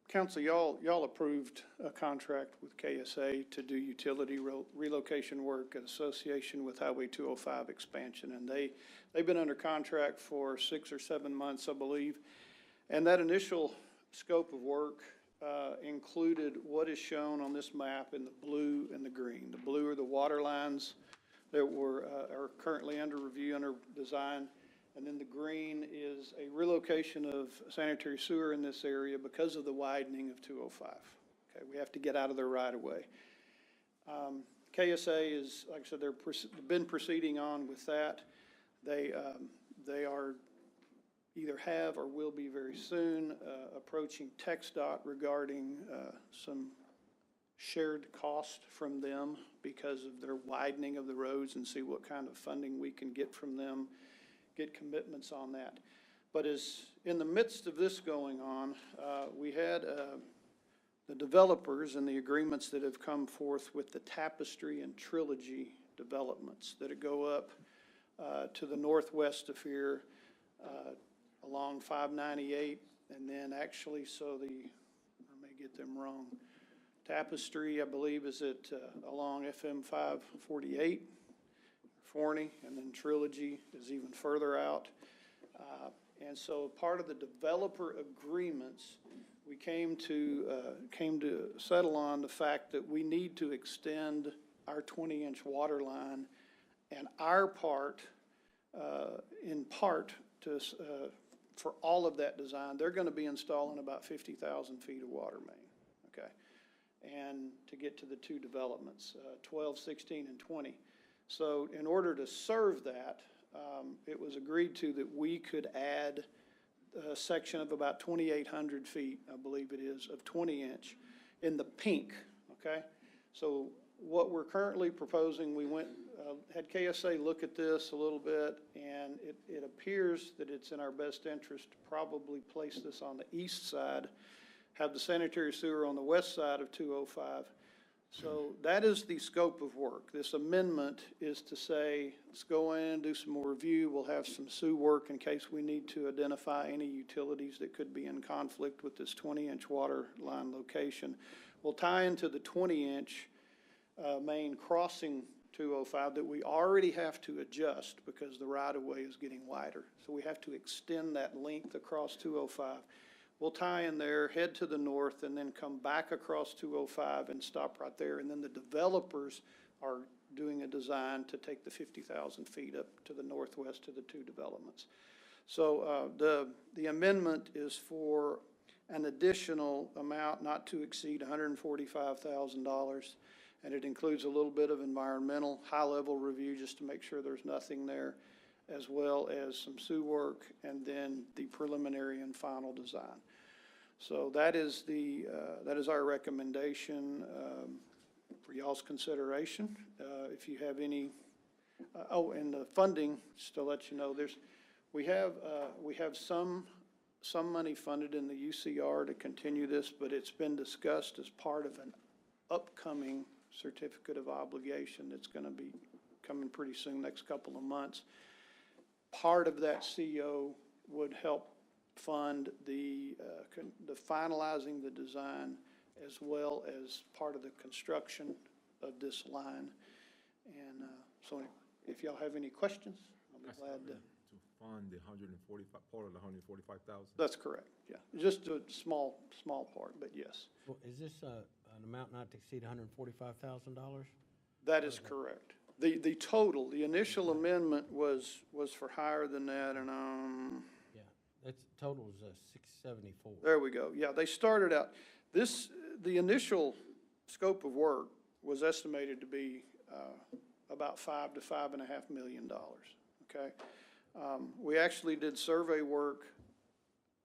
Council, y'all approved a contract with KSA to do utility relocation work in association with Highway 205 expansion, and they've been under contract for 6 or 7 months, I believe. And that initial scope of work included what is shown on this map in the blue and the green. The blue are the water lines that are currently under review, under design. And then the green is a relocation of sanitary sewer in this area because of the widening of 205. Okay, we have to get out of there right away. KSA is, like I said, they've been proceeding on with that. They are either have or will be very soon approaching TxDOT regarding some shared cost from them because of their widening of the roads, and see what kind of funding we can get from them, get commitments on that. But as in the midst of this going on, we had the developers and the agreements that have come forth with the Tapestry and Trilogy developments that go up to the northwest of here, along 598, and then actually, I may get them wrong. Tapestry, I believe, is along FM 548. Forney, and then Trilogy is even further out. And so part of the developer agreements, we came to settle on the fact that we need to extend our 20-inch water line, and our part, in part, for all of that design, they're going to be installing about 50,000 feet of water main, okay? And to get to the two developments, 12, 16, and 20. So in order to serve that, it was agreed to that we could add a section of about 2,800 feet, I believe it is, of 20-inch in the pink, okay? So what we're currently proposing, we had KSA look at this a little bit, and it appears that it's in our best interest to probably place this on the east side, have the sanitary sewer on the west side of 205. So that is the scope of work. This amendment is to say, let's go in, do some more review. We'll have some SUE work in case we need to identify any utilities that could be in conflict with this 20-inch water line location. We'll tie into the 20-inch main crossing 205 that we already have to adjust because the right-of-way is getting wider. So we have to extend that length across 205. We'll tie in there, head to the north, and then come back across 205 and stop right there. And then the developers are doing a design to take the 50,000 feet up to the northwest to the two developments. So the amendment is for an additional amount not to exceed $145,000, and it includes a little bit of environmental high-level review just to make sure there's nothing there, as well as some SUE work, and then the preliminary and final design. So that is our recommendation for y'all's consideration. If you have any, and the funding, just to let you know, we have some money funded in the UCR to continue this, but it's been discussed as part of an upcoming certificate of obligation that's going to be coming pretty soon, next couple of months. Part of that CO would help fund the finalizing the design as well as part of the construction of this line. And so if y'all have any questions, I'll be glad to. To fund the 145, part of the 145,000? That's correct, yeah. Just a small part, but yes. Well, is this an amount not to exceed $145,000? That is correct. The total, the initial amendment was for higher than that, and, Yeah, that's, total is 674. there we go. Yeah, they started out, the initial scope of work was estimated to be about $5 to $5.5 million, okay? We actually did survey work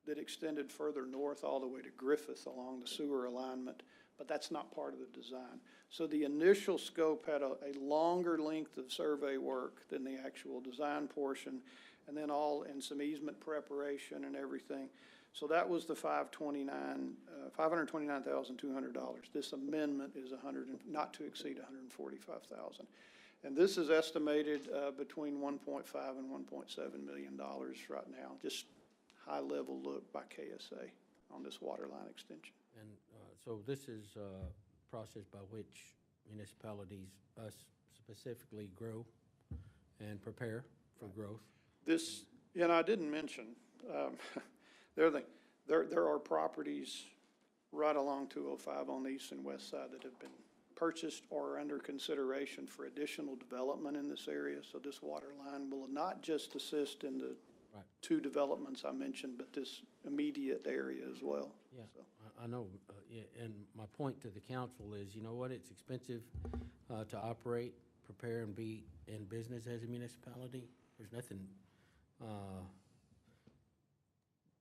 that extended further north all the way to Griffith along the sewer alignment, but that's not part of the design. So the initial scope had a longer length of survey work than the actual design portion, and then and some easement preparation and everything. So that was the $529,200. This amendment is not to exceed $145,000. And this is estimated between $1.5 and $1.7 million right now, just high-level look by KSA on this water line extension. And so this is a process by which municipalities, us specifically, grow and prepare for growth. This, and I didn't mention, there are properties right along 205 on the east and west side that have been purchased or are under consideration for additional development in this area. So this water line will not just assist in the Right. two developments I mentioned, but this immediate area as well. Yeah, So, I know, yeah, and my point to the council is, you know what, it's expensive to operate, prepare, and be in business as a municipality. There's nothing,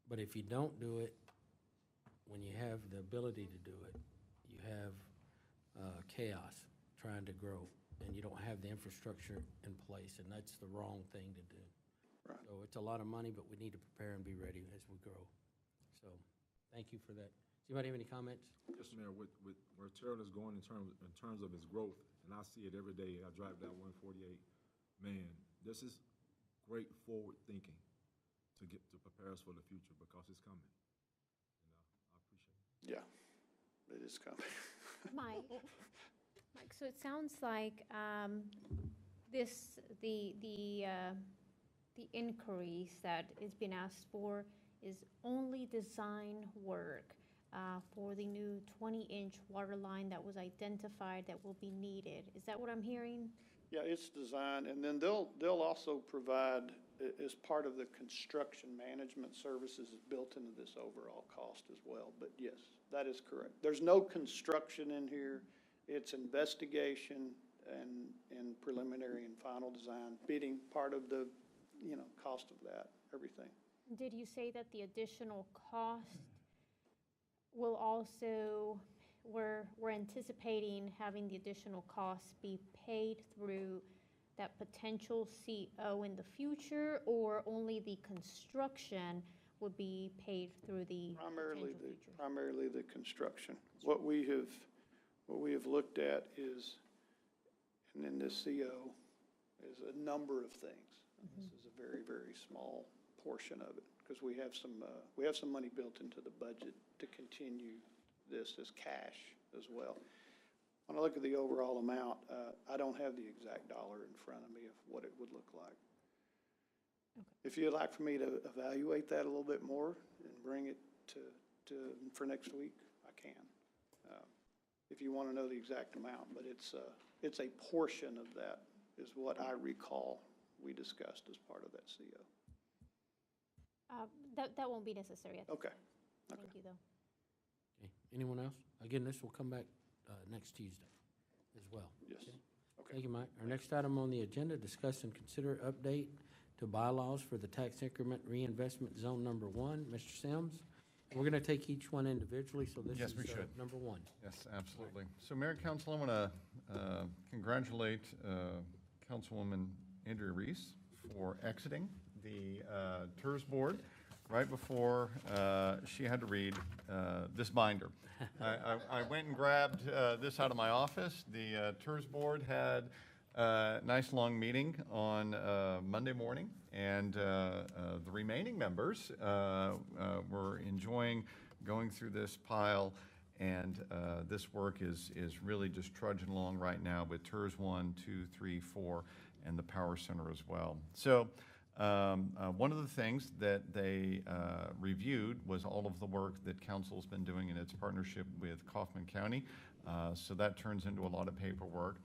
but if you don't do it, when you have the ability to do it, you have chaos trying to grow, and you don't have the infrastructure in place, and that's the wrong thing to do. Right. So it's a lot of money, but we need to prepare and be ready as we grow. So, thank you for that. Does anybody have any comments? Yes, Mayor, with where Terrell is going in terms of his growth, and I see it every day, I drive down 148, man, this is great forward thinking to prepare us for the future because it's coming. And I appreciate it. yeah, it is coming. Mike, so it sounds like the inquiries that is being asked for is only design work for the new 20-inch water line that was identified that will be needed. Is that what I'm hearing? Yeah, it's designed, and then they'll also provide, as part of the construction management services, is built into this overall cost as well. But yes, that is correct. There's no construction in here. It's investigation and preliminary and final design, bidding, part of the, cost of that, everything. Did you say that the additional cost will also, we're anticipating having the additional costs be paid through that potential CO in the future, or only the construction would be paid through the potential future? Primarily the construction. What we have looked at is, and in this CO, is a number of things. And this is a very, very small portion of it, because we have some money built into the budget to continue this as cash as well. When I look at the overall amount, I don't have the exact dollar in front of me of what it would look like. Okay. If you'd like for me to evaluate that a little bit more and bring it for next week, I can. If you want to know the exact amount, but it's a portion of that is what I recall we discussed as part of that CO. That won't be necessary at this Okay. time. Thank you, though. Okay, anyone else? Again, this will come back next Tuesday as well. Yes. Okay. Thank you, Mike. Our next item on the agenda, discuss and consider update to bylaws for the tax increment reinvestment zone number 1. Mr. Sims, we're going to take each one individually, so this Yes, is we should. number 1. Yes, absolutely. So Mayor and Council, I want to congratulate Councilwoman Andrea Reese for exiting the TERS Board. right before she had to read this binder. I went and grabbed this out of my office. The TERS board had a nice long meeting on Monday morning, and the remaining members were enjoying going through this pile, and this work is really just trudging along right now with TERS 1, 2, 3, 4, and the Power Center as well. So one of the things that they reviewed was all of the work that council's been doing in its partnership with Kaufman County. So that turns into a lot of paperwork.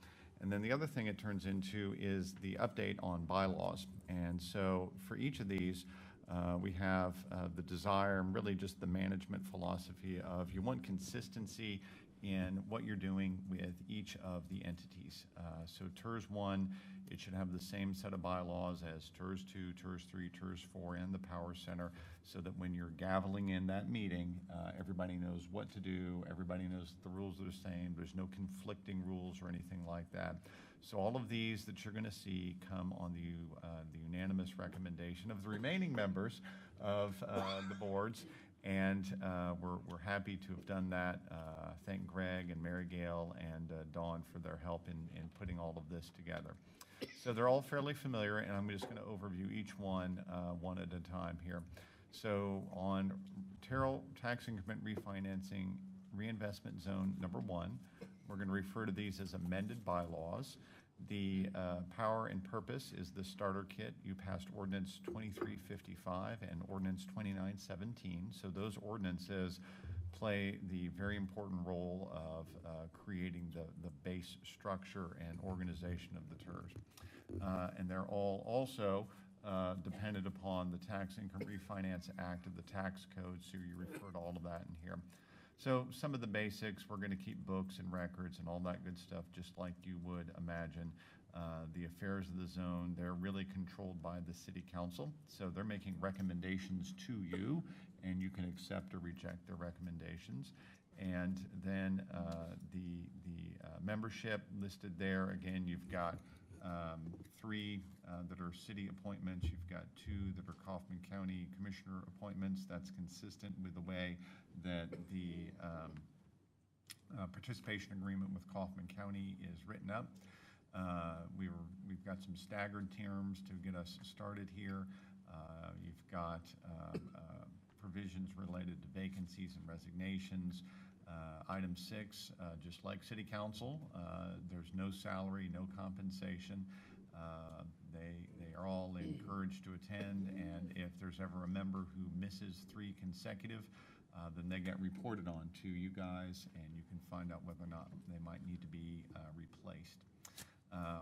And then the other thing it turns into is the update on bylaws. And so for each of these, we have the desire and really just the management philosophy of you want consistency in what you're doing with each of the entities. So TERS 1, it should have the same set of bylaws as TERS 2, TERS 3, TERS 4, and the Power Center, so that when you're gaveling in that meeting, everybody knows what to do, everybody knows the rules are the same, there's no conflicting rules or anything like that. So all of these that you're going to see come on the unanimous recommendation of the remaining members of the boards, and we're happy to have done that. Thank Greg and Mary Gail and Dawn for their help in putting all of this together. So they're all fairly familiar, and I'm just going to overview each one one at a time here. So on Terrell Tax Increment Refinancing Reinvestment Zone number 1, we're going to refer to these as amended bylaws. The power and purpose is the starter kit. You passed Ordinance 2355 and Ordinance 2917. So those ordinances play the very important role of creating the base structure and organization of the TERS. And they're all also dependent upon the Tax Income Refinance Act of the tax code, so you refer to all of that in here. So some of the basics, we're going to keep books and records and all that good stuff, just like you would imagine. The affairs of the zone, they're really controlled by the city council, so they're making recommendations to you, and you can accept or reject their recommendations. And then the membership listed there, again, you've got 3 that are city appointments. You've got 2 that are Kaufman County Commissioner appointments. That's consistent with the way that the participation agreement with Kaufman County is written up. We've got some staggered terms to get us started here. You've got provisions related to vacancies and resignations. Item 6, just like City Council, there's no salary, no compensation. They are all encouraged to attend, and if there's ever a member who misses 3 consecutive, then they get reported on to you guys, and you can find out whether or not they might need to be replaced.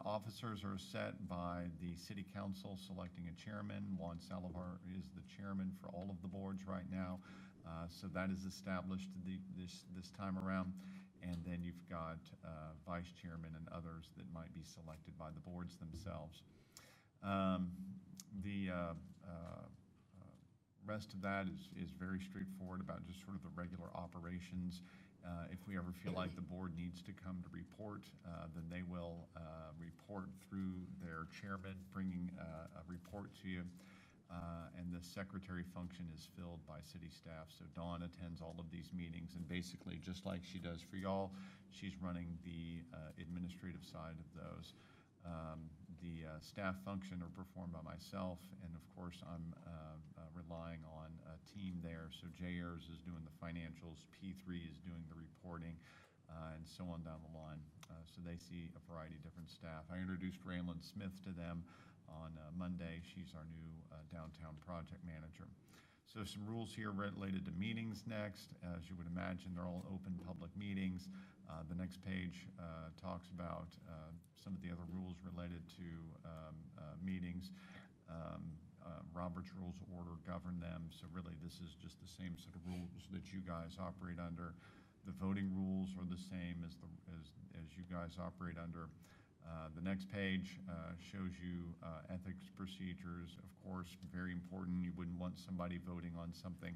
Officers are set by the City Council selecting a chairman. Juan Salivar is the chairman for all of the boards right now. So that is established this time around. And then you've got vice chairman and others that might be selected by the boards themselves. The rest of that is very straightforward about just sort of the regular operations. If we ever feel like the board needs to come to report, then they will report through their chairman, bringing a report to you. And the secretary function is filled by city staff. So Dawn attends all of these meetings, and basically, just like she does for y'all, she's running the administrative side of those. The staff function are performed by myself, and of course, I'm relying on a team there. So J-Ayers is doing the financials, P3 is doing the reporting, and so on down the line. So they see a variety of different staff. I introduced Raylan Smith to them on Monday. She's our new downtown project manager. So some rules here related to meetings next. As you would imagine, they're all open public meetings. The next page talks about some of the other rules related to meetings. Robert's Rules of Order govern them. So really, this is just the same set of rules that you guys operate under. The voting rules are the same as you guys operate under. The next page shows you ethics procedures. Of course, very important. You wouldn't want somebody voting on something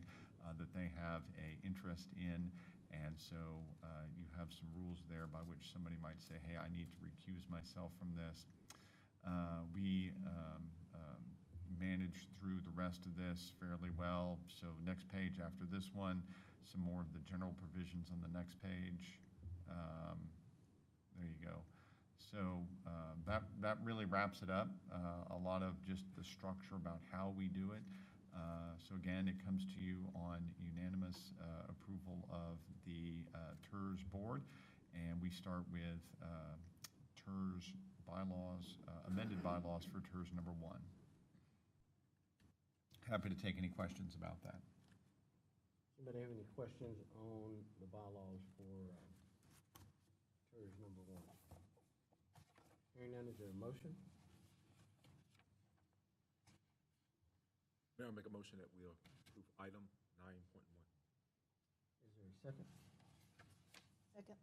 that they have an interest in. And so you have some rules there by which somebody might say, hey, I need to recuse myself from this. We managed through the rest of this fairly well. So next page after this one, some more of the general provisions on the next page. There you go. So that really wraps it up. A lot of just the structure about how we do it. So again, it comes to you on unanimous approval of the TERS board, and we start with TERS bylaws, amended bylaws for TERS number 1. Happy to take any questions about that. Anybody have any questions on the bylaws for TERS number 1? Hearing none, is there a motion? Mayor, I'll make a motion that we approve item 9.1. Is there a second? Second.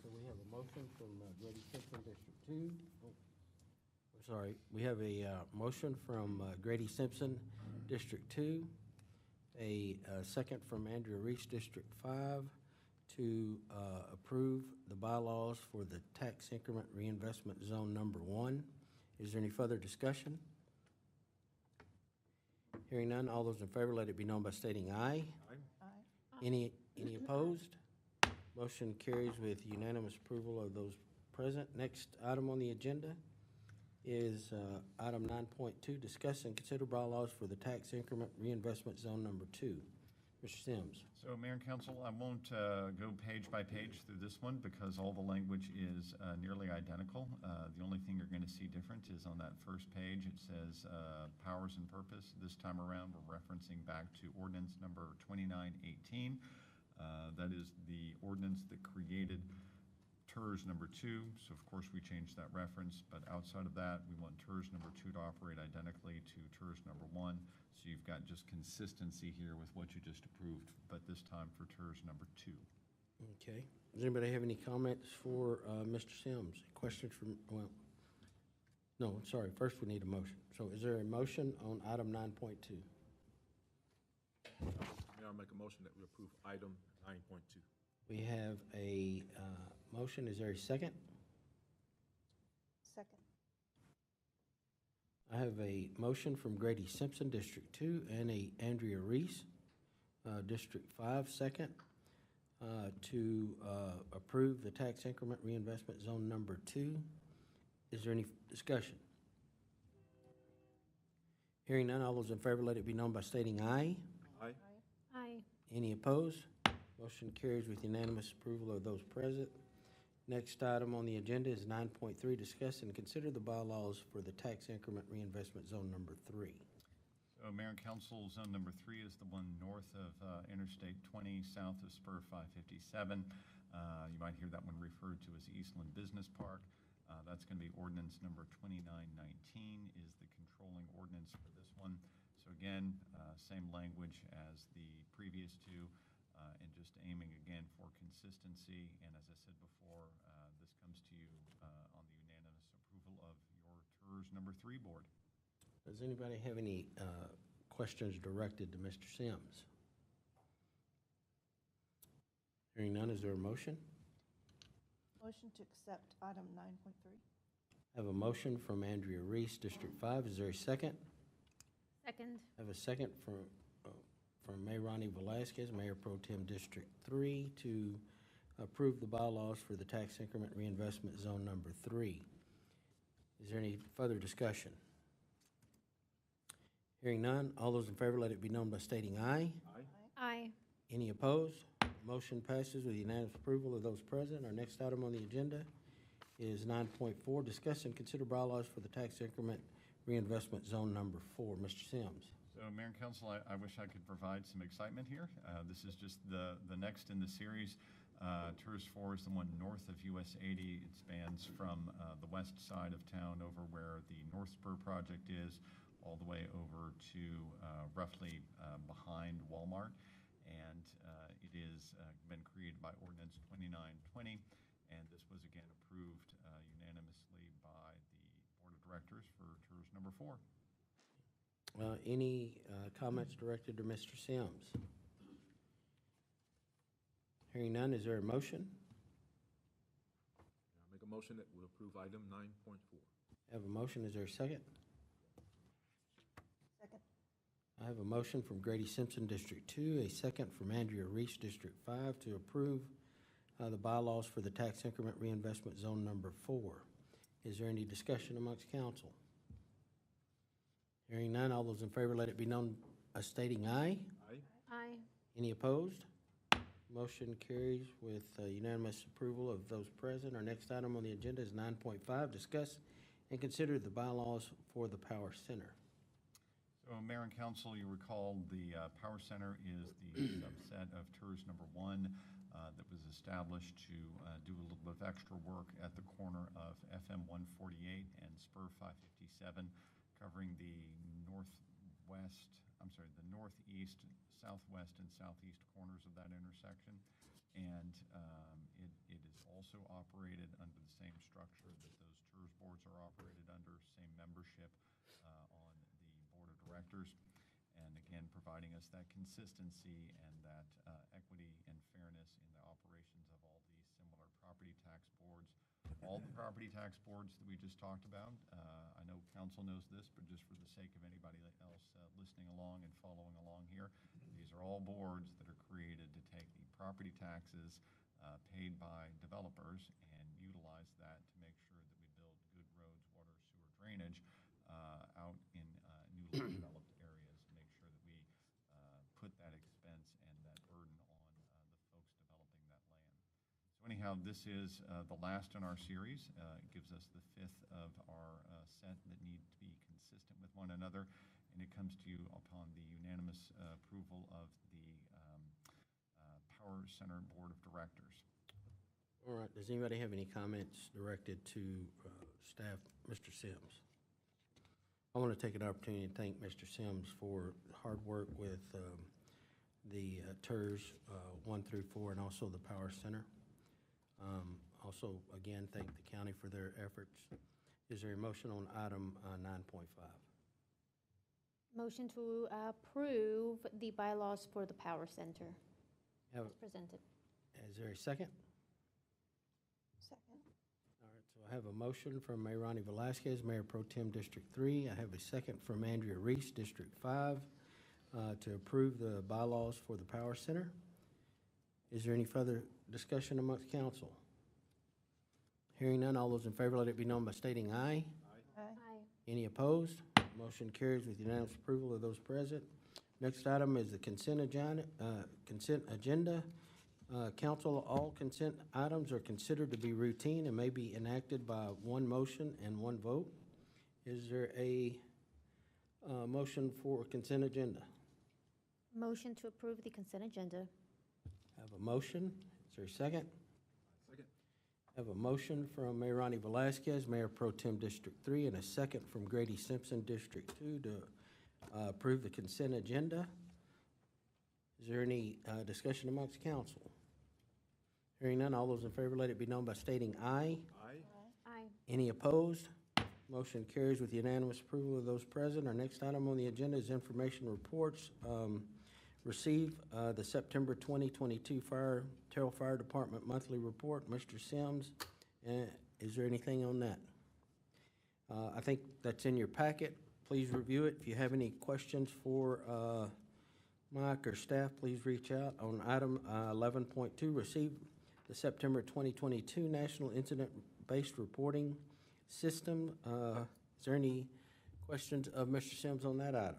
So we have a motion from Grady Simpson, District 2. Oh, I'm sorry. We have a motion from Grady Simpson, District 2, a second from Andrea Reese, District 5, to approve the bylaws for the tax increment reinvestment zone number 1. Is there any further discussion? Hearing none, all those in favor, let it be known by stating aye. Aye. Any opposed? Motion carries with unanimous approval of those present. Next item on the agenda is item 9.2, discuss and consider bylaws for the tax increment reinvestment zone number 2. Mr. Sims. So Mayor and Council, I won't go page by page through this one because all the language is nearly identical. The only thing you're going to see different is on that first page, it says powers and purpose. This time around, we're referencing back to ordinance number 2918. That is the ordinance that created TERS number 2. So of course we changed that reference, but outside of that, we want TERS number 2 to operate identically to TERS number 1. So you've got just consistency here with what you just approved, but this time for TERS number 2. Okay. Does anybody have any comments for Mr. Sims? Questions from, well, no, I'm sorry. First, we need a motion. So is there a motion on item 9.2? Mayor, I'll make a motion that we approve item 9.2. We have a motion. Is there a second? Second. I have a motion from Grady Simpson, District 2, and a Andrea Reese, District 5, second, to approve the tax increment reinvestment zone number 2. Is there any discussion? Hearing none, all those in favor, let it be known by stating aye. Aye. Aye. Any opposed? Motion carries with unanimous approval of those present. Next item on the agenda is 9.3, discuss and consider the bylaws for the tax increment reinvestment zone number 3. So Mayor and Council, zone number 3 is the one north of Interstate 20, south of Spur 557. You might hear that one referred to as Eastland Business Park. That's going to be ordinance number 2919 is the controlling ordinance for this one. So again, same language as the previous two, and just aiming again for consistency. And as I said before, this comes to you on the unanimous approval of your TERS number 3 board. Does anybody have any questions directed to Mr. Sims? Hearing none, is there a motion? Motion to accept item 9.3. I have a motion from Andrea Reese, District 5. Is there a second? Second. I have a second from Mayor Ronnie Velasquez, Mayor Pro Tem District 3, to approve the bylaws for the tax increment reinvestment zone number 3. Is there any further discussion? Hearing none, all those in favor, let it be known by stating aye. Aye. Aye. Any opposed? Motion passes with unanimous approval of those present. Our next item on the agenda is 9.4, discuss and consider bylaws for the tax increment reinvestment zone number 4. Mr. Sims. So Mayor and Council, I wish I could provide some excitement here. This is just the next in the series. TERS 4 is the one north of US 80. It spans from the west side of town over where the North Spur project is, all the way over to roughly behind Walmart. And it is been created by ordinance 2920, and this was again approved unanimously by the Board of Directors for TERS number 4. Any comments directed to Mr. Sims? Hearing none, is there a motion? I'll make a motion that we approve item 9.4. I have a motion. Is there a second? I have a motion from Grady Simpson, District 2, a second from Andrea Reese, District 5, to approve the bylaws for the tax increment reinvestment zone number 4. Is there any discussion amongst council? Hearing none, all those in favor, let it be known by stating aye. Aye. Any opposed? Motion carries with unanimous approval of those present. Our next item on the agenda is 9.5, discuss and consider the bylaws for the Power Center. So, Mayor and Council, you recall the Power Center is the subset of TERS number 1 that was established to do a little bit of extra work at the corner of FM 148 and Spur 557, covering the northeast, southwest, and southeast corners of that intersection. And it is also operated under the same structure that those TERS boards are operated under, same membership on the board of directors. And again, providing us that consistency and that equity and fairness in the operations of all the similar property tax boards. All the property tax boards that we just talked about, I know council knows this, but just for the sake of anybody else listening along and following along here, these are all boards that are created to take the property taxes paid by developers and utilize that to make sure that we build good roads, water, sewer, drainage out in newly developed areas, make sure that we put that expense and that burden on the folks developing that land. So anyhow, this is the last in our series. It gives us the 5th of our set that need to be consistent with one another, and it comes to you upon the unanimous approval of the Power Center Board of Directors. All right, does anybody have any comments directed to staff? Mr. Sims. I want to take an opportunity to thank Mr. Sims for hard work with the TERS 1 through 4 and also the Power Center. Also, again, thank the county for their efforts. Is there a motion on item 9.5? Motion to approve the bylaws for the Power Center Have, as presented. is there a second? Second. All right, so I have a motion from Mayor Ronnie Velasquez, Mayor Pro Tem District 3. I have a second from Andrea Reese, District 5, to approve the bylaws for the Power Center. Is there any further discussion amongst council? Hearing none, all those in favor, let it be known by stating aye. Aye. Any opposed? Motion carries with unanimous approval of those present. Next item is the consent agenda. Council, all consent items are considered to be routine and may be enacted by one motion and one vote. Is there a motion for consent agenda? Motion to approve the consent agenda. Have a motion. Is there a second? Second. Have a motion from Mayor Ronnie Velasquez, Mayor Pro Tem District 3, and a second from Grady Simpson, District 2, to approve the consent agenda. Is there any discussion amongst council? Hearing none, all those in favor, let it be known by stating aye. Aye. Any opposed? Motion carries with unanimous approval of those present. Our next item on the agenda is information reports. Receive the September 2022 Terrell Fire Department monthly report. Mr. Sims, is there anything on that? I think that's in your packet. Please review it. If you have any questions for Mike or staff, please reach out. On item 11.2, receive the September 2022 National Incident-Based Reporting System. Is there any questions of Mr. Sims on that item?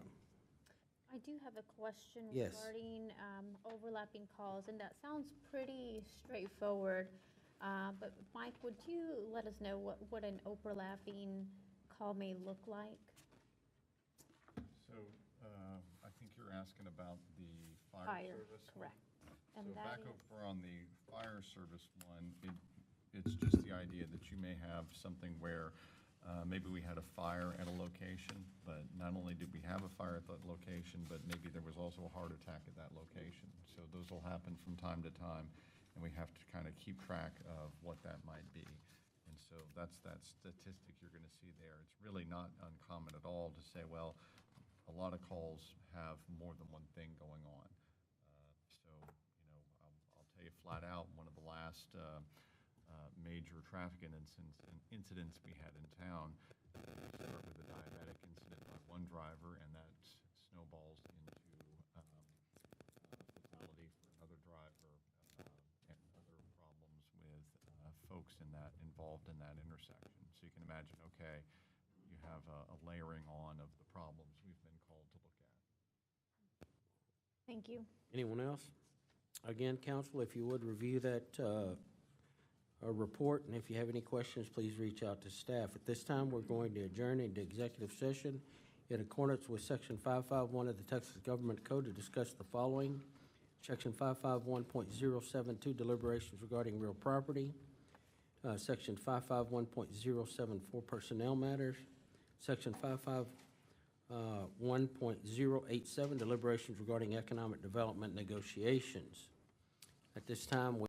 I do have a question Yes. regarding overlapping calls, and that sounds pretty straightforward. But Mike, would you let us know what an overlapping call may look like? So I think you're asking about the fire Fire, service one? correct. And So that back is- over on the fire service one, it's just the idea that you may have something where maybe we had a fire at a location, but not only did we have a fire at that location, but maybe there was also a heart attack at that location. So those will happen from time to time, and we have to kind of keep track of what that might be. And so that's that statistic you're going to see there. It's really not uncommon at all to say, well, a lot of calls have more than one thing going on. I'll tell you flat out, one of the last major traffic incidents we had in town started with a diabetic incident by one driver, and that snowballs folks involved in that intersection. So you can imagine, okay, you have a layering on of the problems we've been called to look at. Thank you. Anyone else? Again, council, if you would review that report, and if you have any questions, please reach out to staff. At this time, we're going to adjourn into executive session in accordance with Section 551 of the Texas Government Code to discuss the following. Section 551.072, deliberations regarding real property. Section 551.074, personnel matters. Section 551.087, deliberations regarding economic development negotiations. At this time,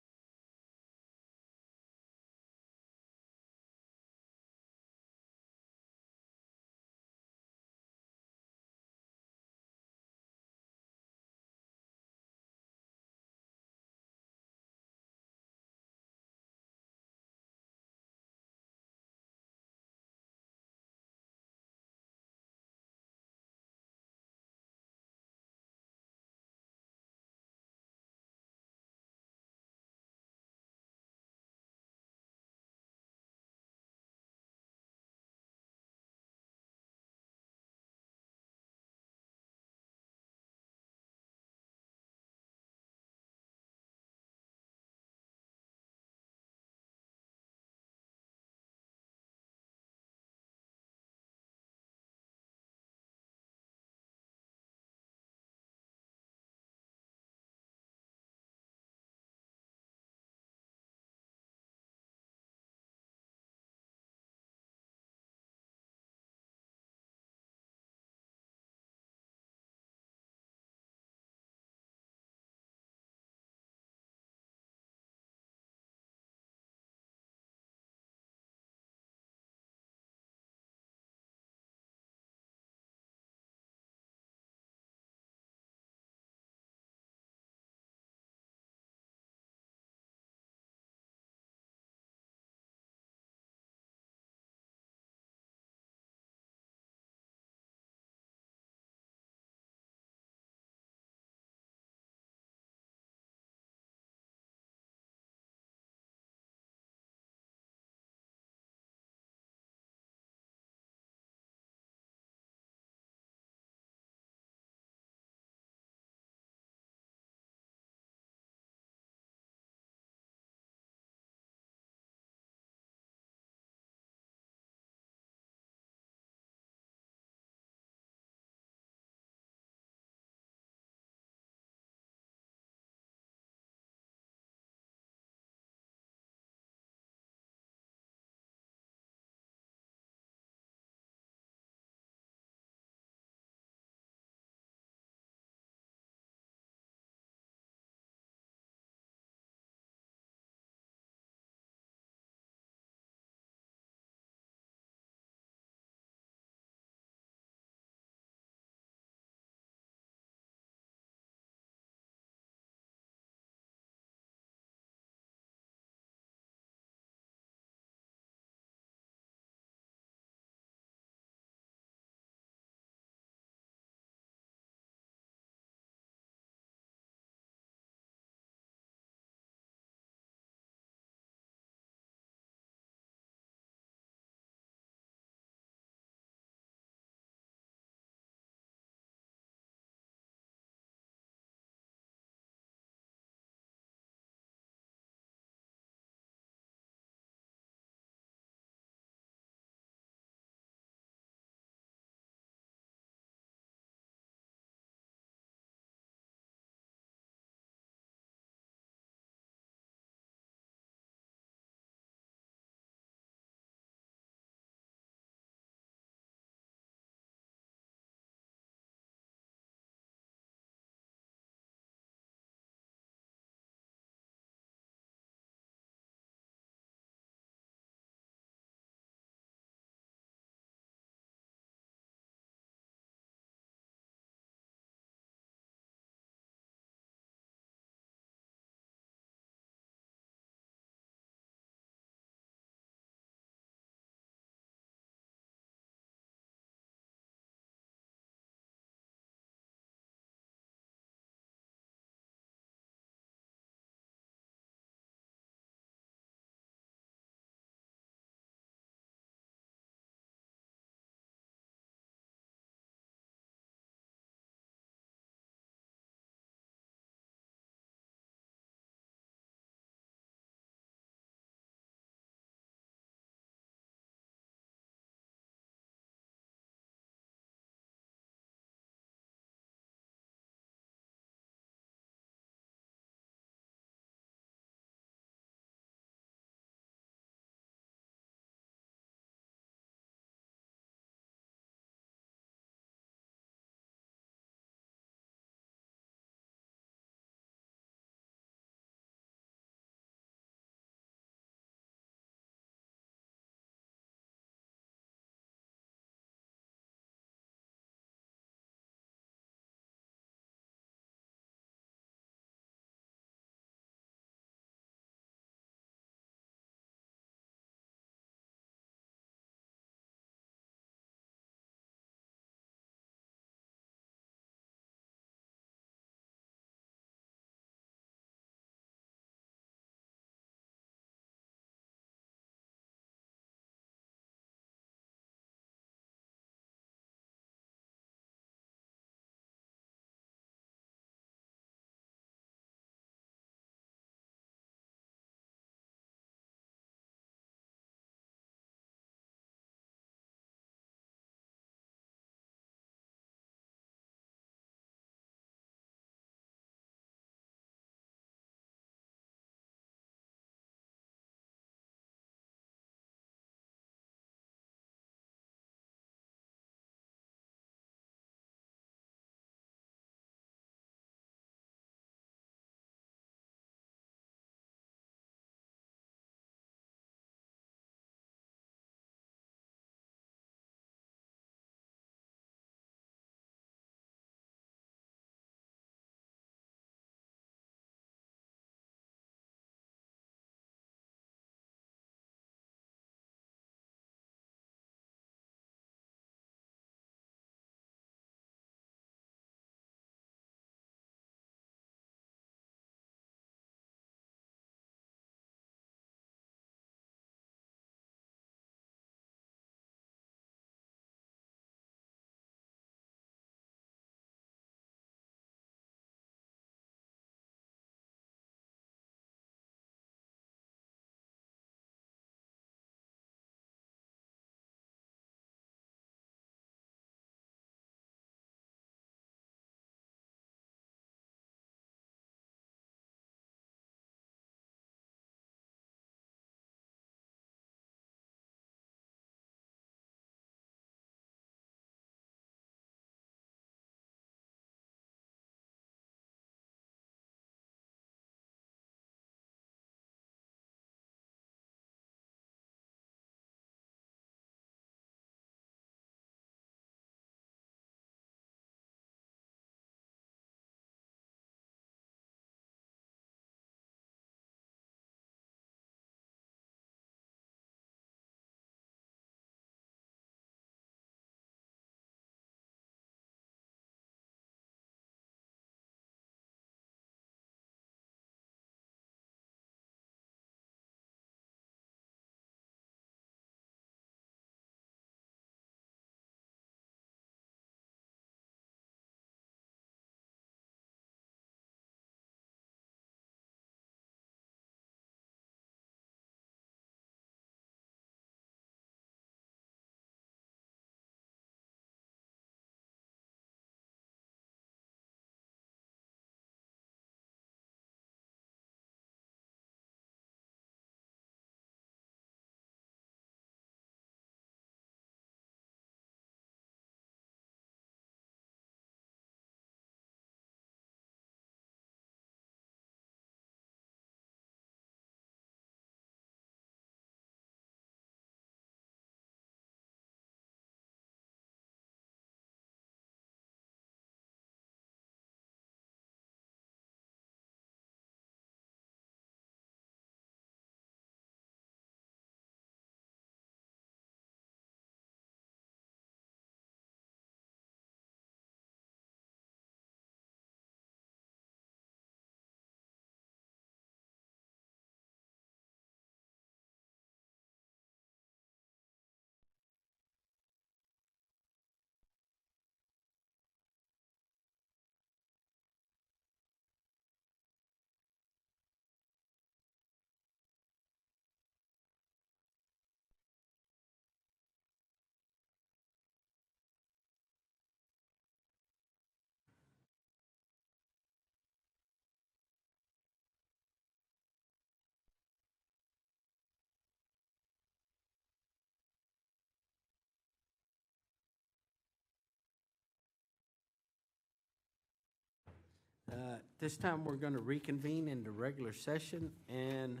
This time, we're going to reconvene into regular session and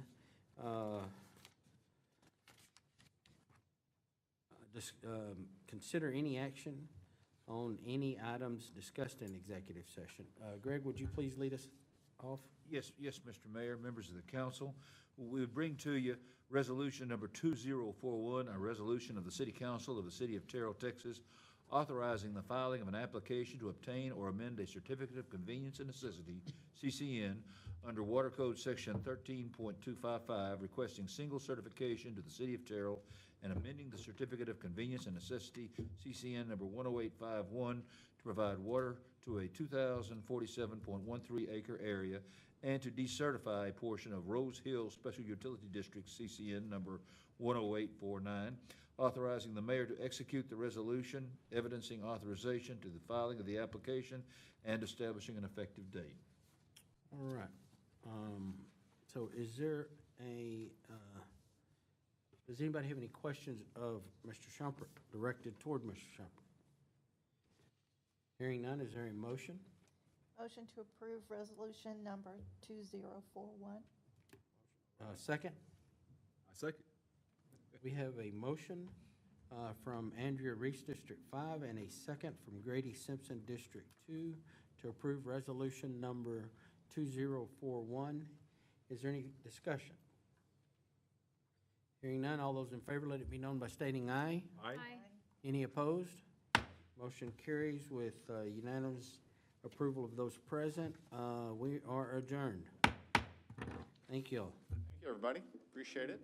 consider any action on any items discussed in executive session. Greg, would you please lead us off? Yes, Mr. Mayor, members of the council. We would bring to you resolution number 2041, a resolution of the City Council of the City of Terrell, Texas, authorizing the filing of an application to obtain or amend a certificate of convenience and necessity, CCN, under Water Code Section 13.255, requesting single certification to the City of Terrell and amending the certificate of convenience and necessity, CCN number 10851, to provide water to a 2,047.13 acre area and to decertify a portion of Rose Hill Special Utility District, CCN number 10849, authorizing the mayor to execute the resolution, evidencing authorization to the filing of the application, and establishing an effective date. All right. So is there does anybody have any questions of Mr. Shumpert, directed toward Mr. Shumpert? Hearing none, is there a motion? Motion to approve resolution number 2041. Second? I second. We have a motion from Andrea Reese, District 5, and a second from Grady Simpson, District 2, to approve resolution number 2041. Is there any discussion? Hearing none, all those in favor, let it be known by stating aye. Aye. Any opposed? Motion carries with unanimous approval of those present. We are adjourned. Thank you all. Thank you, everybody. Appreciate it.